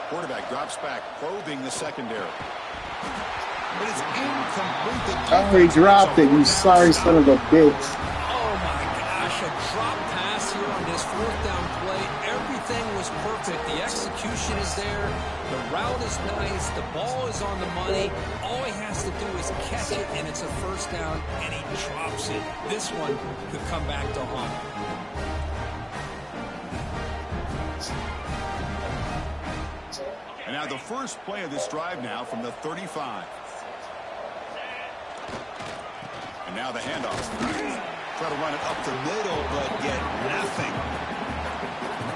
Speaker 2: Quarterback drops back, probing the secondary. But it's incomplete.
Speaker 1: Oh, he dropped it, you sorry son of a bitch.
Speaker 3: Oh, my gosh, a drop pass here on this 4th down play. Everything was perfect. The execution is there. The route is nice. The ball is on the money. All he has to do is catch it, and it's a 1st down, and he drops it. This one could come back to haunt him.
Speaker 2: And now the first play of this drive now from the 35. And now the handoff. Try to run it up the middle, but get nothing.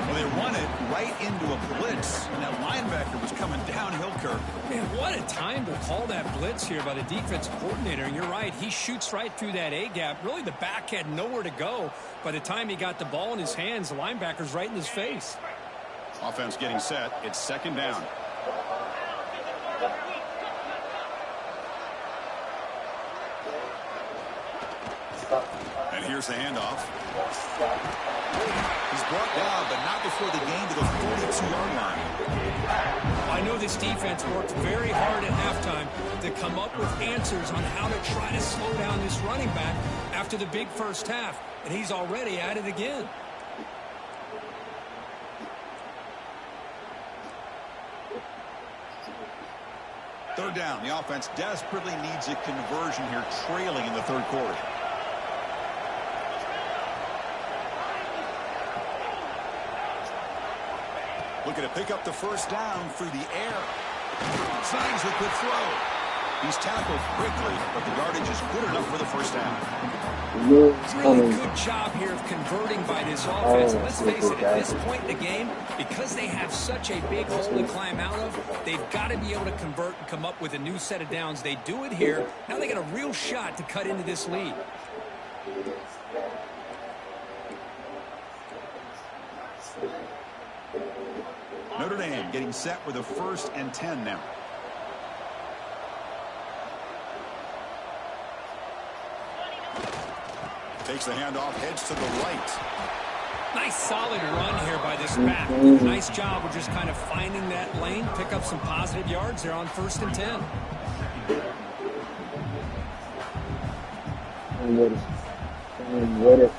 Speaker 2: Well, they run it right into a blitz, and that linebacker was coming downhill, Kirk.
Speaker 3: Man, what a time to call that blitz here by the defense coordinator. And you're right, he shoots right through that A-gap. Really, the back had nowhere to go. By the time he got the ball in his hands, the linebacker's right in his face.
Speaker 2: Offense getting set. It's 2nd down. And here's the handoff. He's brought down, but not before the gain to the 42-yard line.
Speaker 3: I know this defense worked very hard at halftime to come up with answers on how to try to slow down this running back after the big first half, and he's already at it again.
Speaker 2: Third down. The offense desperately needs a conversion here, trailing in the 3rd quarter. Looking to pick up the 1st down through the air. Signs a good throw. He's tackled quickly, but the yardage is good enough for the 1st down.
Speaker 3: Really good job here of converting by this offense. Let's face it, at this point in the game, because they have such a big hole to climb out of, they've got to be able to convert and come up with a new set of downs. They do it here. Now they got a real shot to cut into this lead.
Speaker 2: Notre Dame getting set with a 1st and 10 now. Takes the handoff, heads to the right.
Speaker 3: Nice solid run here by this back. Nice job of just kind of finding that lane, pick up some positive yards there on 1st and 10.
Speaker 1: What if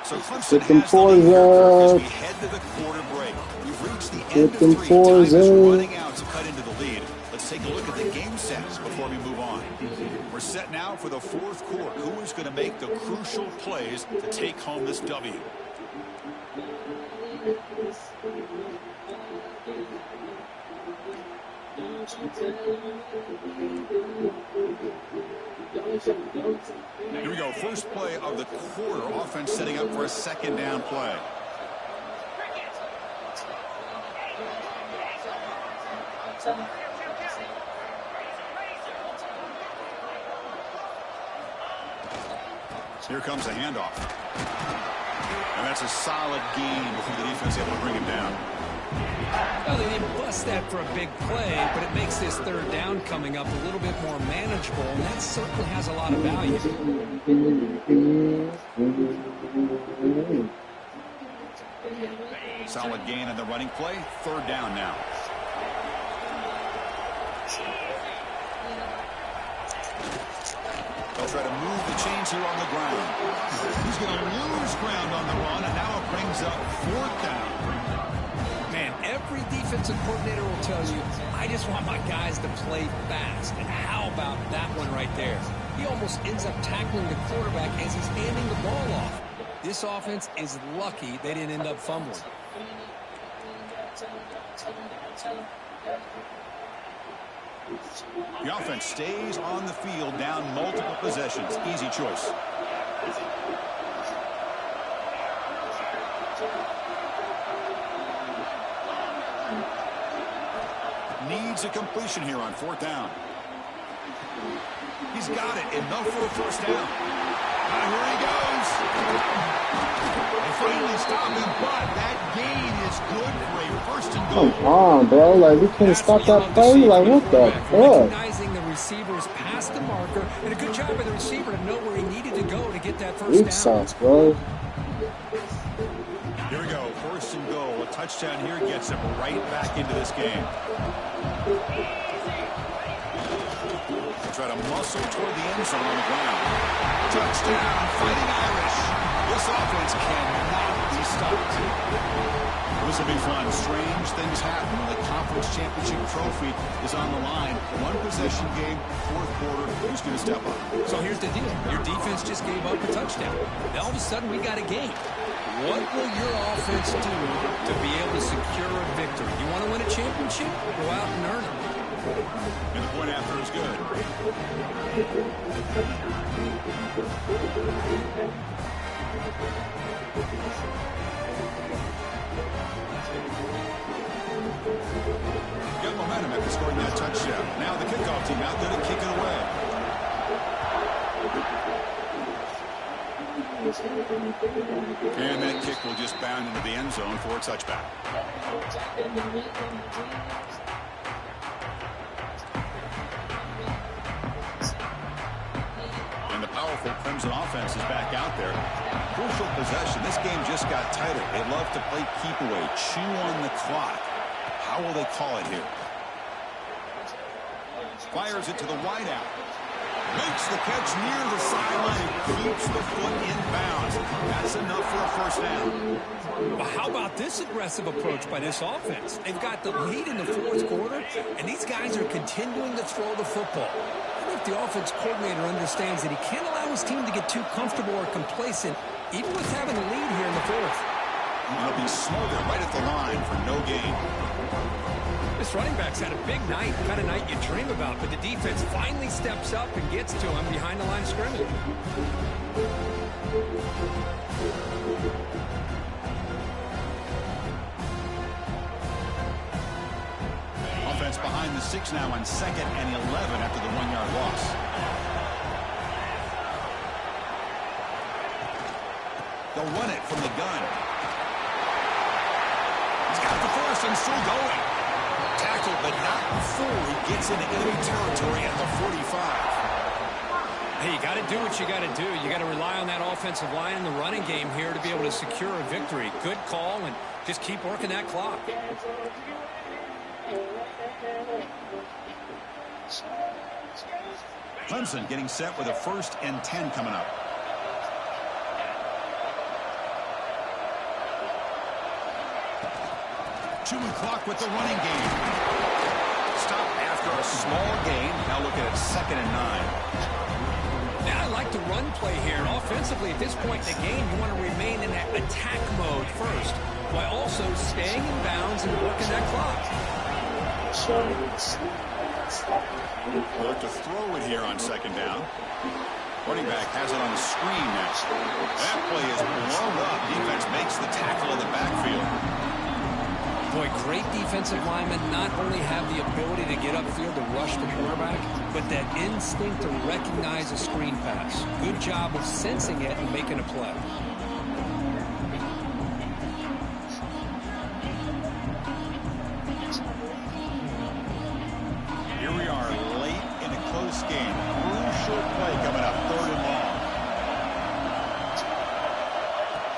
Speaker 2: So Clemson has the lead here as we head to the quarter break. We've reached the end of 3. Time is running out to cut into the lead. Let's take a look at the game sets before we move on. We're set now for the 4th quarter. Who is going to make the crucial plays to take home this W? Here we go. First play of the quarter. Offense setting up for a 2nd down play. Here comes the handoff. And that's a solid gain before the defense able to bring him down.
Speaker 3: Well, they didn't bust that for a big play, but it makes this 3rd down coming up a little bit more manageable, and that certainly has a lot of value.
Speaker 2: Solid gain on the running play. 3rd down now. They'll try to move the chains here on the ground. He's going to lose ground on the run, and now it brings up 4th down.
Speaker 3: Man, every defensive coordinator will tell you, I just want my guys to play fast. And how about that one right there? He almost ends up tackling the quarterback as he's handing the ball off. This offense is lucky they didn't end up fumbling.
Speaker 2: The offense stays on the field, down multiple possessions. Easy choice. Needs a completion here on 4th down. He's got it. Enough for a first down. And here he goes. They finally stop him, but that gain is good for a first and goal.
Speaker 1: Come on, bro. Like, we couldn't stop that play? Like, what the fuck?
Speaker 3: Recognizing the receivers past the marker, and a good job by the receiver to know where he needed to go to get that first
Speaker 1: Weak
Speaker 3: down.
Speaker 1: sauce, bro.
Speaker 2: Here we go. First and goal. A touchdown here gets him right back into this game. Try to muscle toward the end zone on the ground. Touchdown, Fighting Irish. This offense cannot be stopped. This will be fun. Strange things happen when the conference championship trophy is on the line. One possession game, 4th quarter. Who's going to step up?
Speaker 3: So here's the deal. Your defense just gave up a touchdown. Now all of a sudden we got a game. What will your offense do to be able to secure a victory? You want to win a championship? Go out and earn it.
Speaker 2: And the point after is good. Got momentum after scoring that touchdown. Now the kickoff team out there to kick it away. And that kick will just bound into the end zone for a touchback. Powerful Clemson offense is back out there. Crucial possession. This game just got tighter. They love to play keep away, chew on the clock. How will they call it here? Fires it to the wideout. Makes the catch near the sideline. Keeps the foot in bounds. That's enough for a first down.
Speaker 3: Well, how about this aggressive approach by this offense? They've got the lead in the 4th quarter, and these guys are continuing to throw the football. If the offense coordinator understands that he can't allow his team to get too comfortable or complacent, even with having the lead here in the 4th.
Speaker 2: He'll be smothered right at the line for no gain.
Speaker 3: This running back's had a big night, the kind of night you dream about, but the defense finally steps up and gets to him behind the line of scrimmage.
Speaker 2: Offense behind the 6 now on 2nd and 11 after the 1-yard loss. They'll run it from the gun. He's got the first and still going. Tackled, but not before he gets into enemy territory at the 45.
Speaker 3: Hey, you got to do what you got to do. You got to rely on that offensive line and the running game here to be able to secure a victory. Good call, and just keep working that clock.
Speaker 2: Clemson getting set with a 1st and 10 coming up. Chewing clock with the running game. Stop after a small gain. Now look at it, 2nd and 9.
Speaker 3: Now I like the run play here. And offensively, at this point in the game, you want to remain in that attack mode first, while also staying in bounds and working that clock.
Speaker 2: Look to throw it here on 2nd down. Running back has it on the screen now. That play is blown up. Defense makes the tackle in the backfield.
Speaker 3: Boy, great defensive linemen not only have the ability to get upfield to rush the quarterback, but that instinct to recognize a screen pass. Good job of sensing it and making a play.
Speaker 2: Here we are late in a close game. Crucial play coming up, 3rd and long.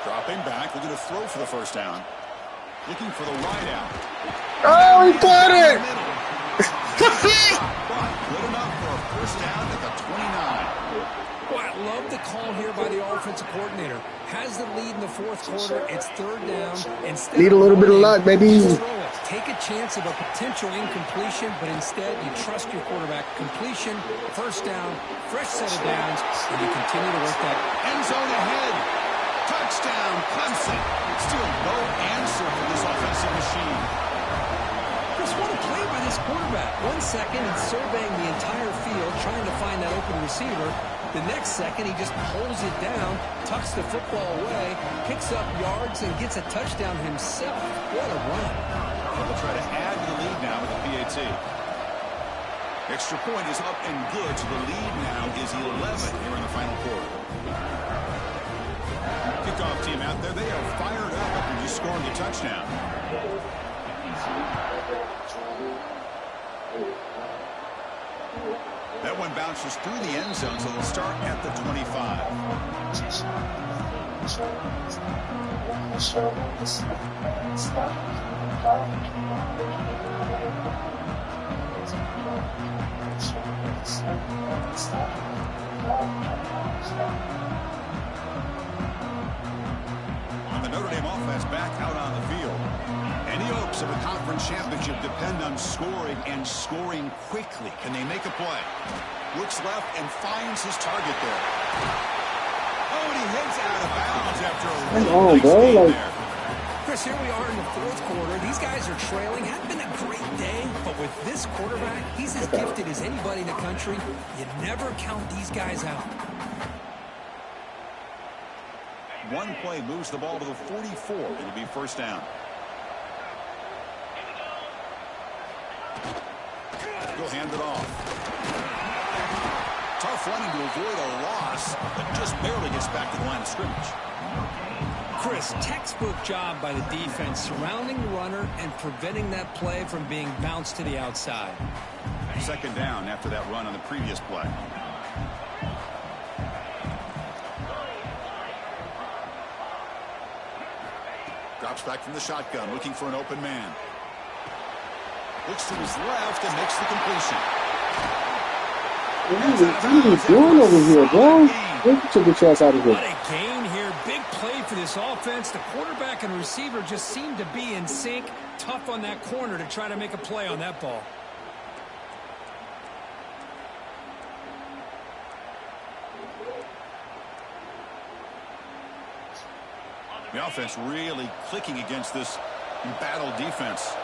Speaker 2: Dropping back, looking to throw for the first down. Looking for the wideout.
Speaker 1: Oh, he caught it!
Speaker 2: But good enough for a first down at the 29.
Speaker 3: Boy, I love the call here by the offensive coordinator. Has the lead in the 4th quarter. It's 3rd down. Instead
Speaker 1: Need a little bit of luck, baby.
Speaker 3: Take a chance of a potential incompletion, but instead you trust your quarterback. Completion, first down, fresh set of downs, and you continue to work that
Speaker 2: End zone ahead. Touchdown, Clemson. Still no answer for this offensive machine.
Speaker 3: Just what a play by this quarterback. 1 second, he's surveying the entire field, trying to find that open receiver. The next second, he just pulls it down, tucks the football away, picks up yards, and gets a touchdown himself. What a run.
Speaker 2: They'll try to add to the lead now with the PAT. Extra point is up and good, so the lead now is 11 here in the final quarter. Kickoff team out there, they are fired up after just scoring a touchdown. That one bounces through the end zone, so they'll start at the 25. And the Notre Dame offense back out on the field. Any hopes of a conference championship depend on scoring and scoring quickly. Can they make a play? Looks left and finds his target there. Oh, and he heads out of bounds after a really nice game there.
Speaker 3: Chris, here we are in the fourth quarter. These guys are trailing. Hadn't been a great day, but with this quarterback, he's as gifted as anybody in the country. You never count these guys out.
Speaker 2: One play moves the ball to the 44. It'll be first down. He'll hand it off. Tough running to avoid a loss, but just barely gets back to the line of scrimmage.
Speaker 3: Chris, textbook job by the defense surrounding the runner and preventing that play from being bounced to the outside.
Speaker 2: Second down after that run on the previous play. Drops back from the shotgun, looking for an open man. Looks to his left and makes the completion.
Speaker 1: What are you doing over here, bro? Get your ass out of here.
Speaker 3: What a gain here. Big play for this offense. The quarterback and receiver just seem to be in sync. Tough on that corner to try to make a play on that ball.
Speaker 2: The offense really clicking against this battle defense.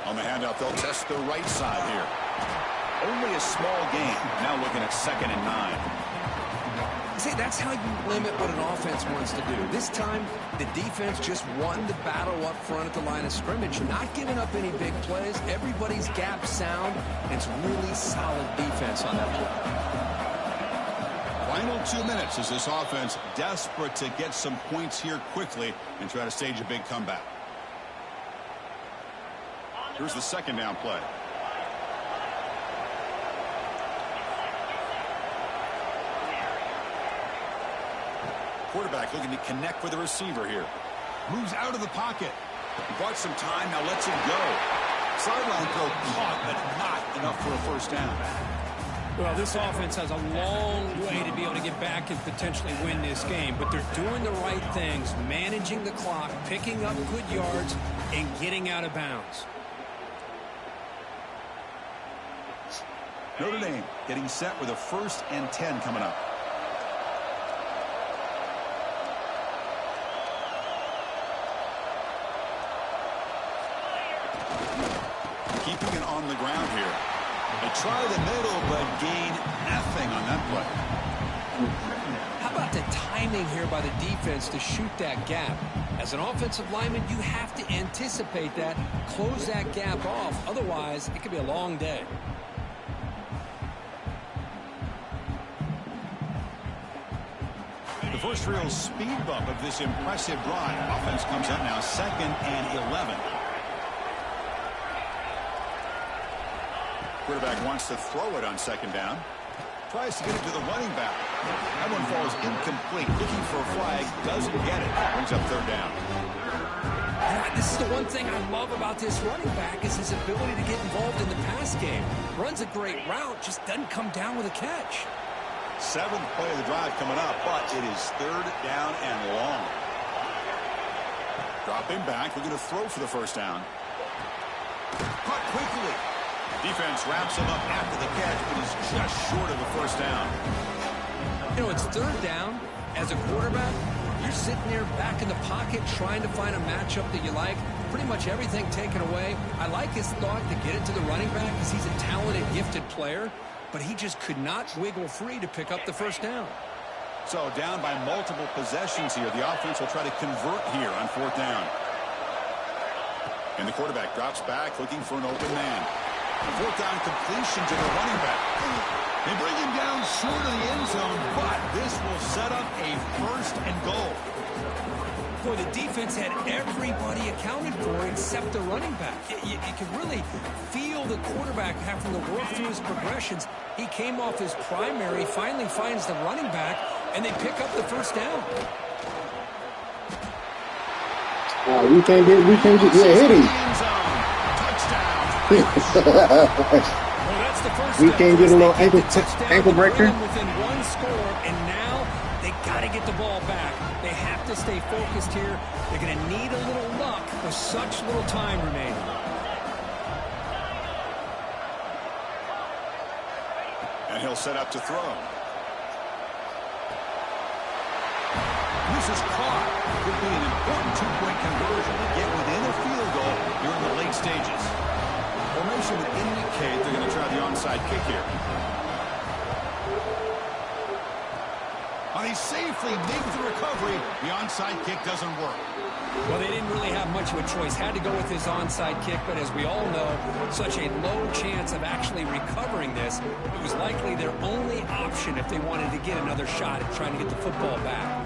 Speaker 2: On the handout, they'll test the right side here. Only a small gain. Now looking at 2nd and 9.
Speaker 3: See, that's how you limit what an offense wants to do. This time, the defense just won the battle up front at the line of scrimmage. Not giving up any big plays. Everybody's gap sound. It's really solid defense on that play.
Speaker 2: Final 2 minutes as this offense desperate to get some points here quickly and try to stage a big comeback. Here's the second down play. Quarterback looking to connect with the receiver here. Moves out of the pocket. Bought some time, now lets it go. Sideline throw caught, but not enough for a first down.
Speaker 3: Well, this offense has a long way to be able to get back and potentially win this game, but they're doing the right things, managing the clock, picking up good yards, and getting out of bounds.
Speaker 2: Notre Dame getting set with a 1st and 10 coming up. Keeping it on the ground here. They try the middle, but gain nothing on that play.
Speaker 3: How about the timing here by the defense to shoot that gap? As an offensive lineman, you have to anticipate that, close that gap off. Otherwise, it could be a long day.
Speaker 2: The first real speed bump of this impressive drive. Offense comes up now 2nd and 11. Quarterback wants to throw it on 2nd down. Tries to get it to the running back. That one falls incomplete. Looking for a flag. Doesn't get it. Brings up 3rd down.
Speaker 3: Yeah, this is the one thing I love about this running back is his ability to get involved in the pass game. Runs a great route, just doesn't come down with a catch.
Speaker 2: 7th play of the drive coming up, but it is 3rd down and long. Dropping back, looking to throw for the first down. Caught quickly. Defense wraps him up after the catch, but he's just short of the first down.
Speaker 3: You know, it's 3rd down. As a quarterback, you're sitting there back in the pocket trying to find a matchup that you like. Pretty much everything taken away. I like his thought to get it to the running back because he's a talented, gifted player, but he just could not wiggle free to pick up the first down.
Speaker 2: So down by multiple possessions here. The offense will try to convert here on 4th down. And the quarterback drops back looking for an open man. Fourth down completion to the running back. They bring him down short of the end zone, but this will set up a first and goal.
Speaker 3: Boy, the defense had everybody accounted for except the running back. You can really feel the quarterback having to work through his progressions. He came off his primary, finally finds the running back, and they pick up the first down.
Speaker 1: We can't get, yeah, hit him.
Speaker 3: Well, that's the first
Speaker 1: We can't get a little ankle breaker.
Speaker 3: Within one score, and now they got to get the ball back. They have to stay focused here. They're going to need a little luck with such little time remaining.
Speaker 2: And he'll set up to throw. This is caught. Could be an important two-point conversion to get within a field goal here in the late stages. Formation would indicate they're going to try the onside kick here. He safely makes the recovery. The onside kick doesn't work.
Speaker 3: Well, they didn't really have much of a choice. Had to go with his onside kick, but as we all know, such a low chance of actually recovering this. It was likely their only option if they wanted to get another shot at trying to get the football back.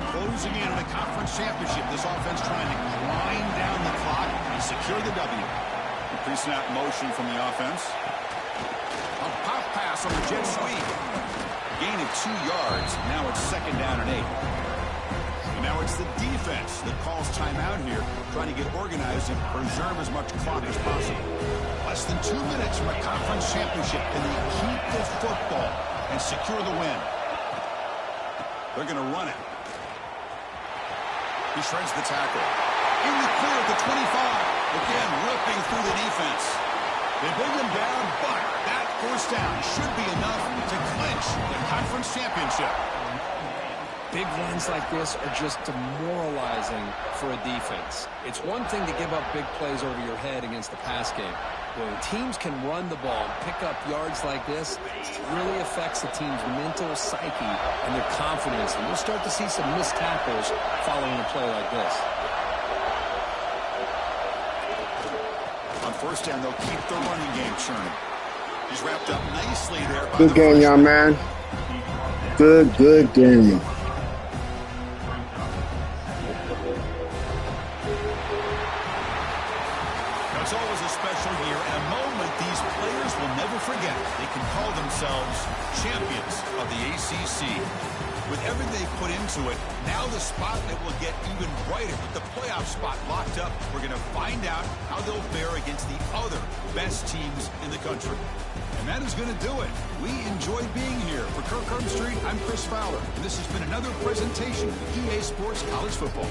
Speaker 2: Closing in on a conference championship, this offense trying to grind down the clock and secure the W. Pre-snap motion from the offense. A pop pass on the jet sweep. Gain of 2 yards. Now it's second down and 8. And now it's the defense that calls timeout here, trying to get organized and preserve as much clock as possible. Less than 2 minutes from a conference championship. Can they keep the football and secure the win? They're going to run it. He shreds the tackle. In the clear at the 25. Again, ripping through the defense. They bring them down, but that first down should be enough to clinch the conference championship.
Speaker 3: Big runs like this are just demoralizing for a defense. It's one thing to give up big plays over your head against the pass game. When teams can run the ball and pick up yards like this, it really affects the team's mental psyche and their confidence. And you'll start to see some missed tackles following a play like this.
Speaker 2: On first down, they'll keep the running game churning. He's wrapped up nicely there.
Speaker 1: Good game, young man. Good game.
Speaker 2: It's always a special year and a moment these players will never forget. They can call themselves champions of the ACC. With everything they put into it, now the spotlight will get even brighter. With the playoff spot locked up, we're going to find out how they'll fare against the other best teams in the country. And that is going to do it. We enjoyed being here. For Kirk Street, I'm Chris Fowler. And this has been another presentation of EA Sports College Football.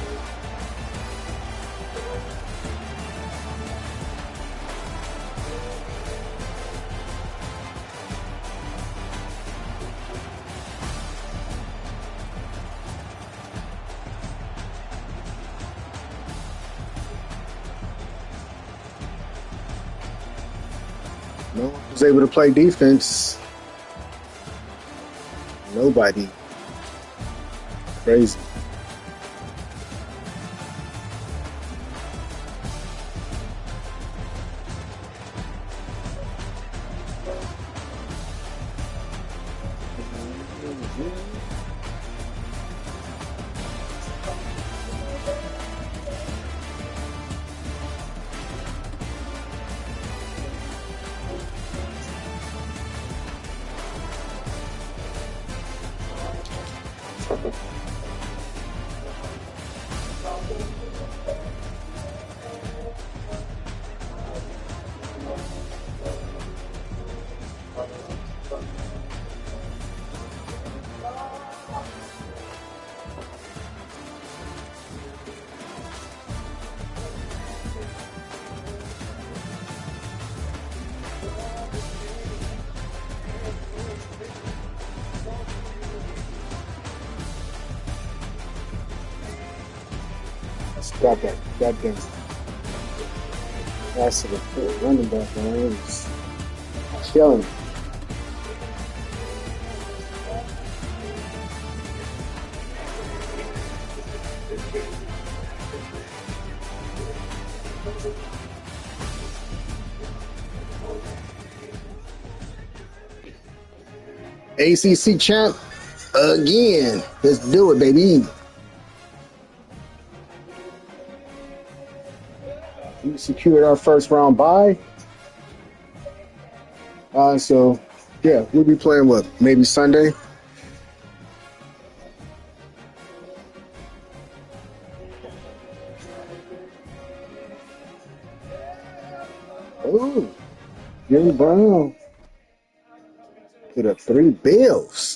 Speaker 1: No one was able to play defense. Nobody. Crazy. Got that thing. That's the running back, man. It was killing. ACC champ again. Let's do it, baby. We secured our first round bye. So, yeah, we'll be playing what? Maybe Sunday? Ooh, Jimmy Brown to the 3 Bills.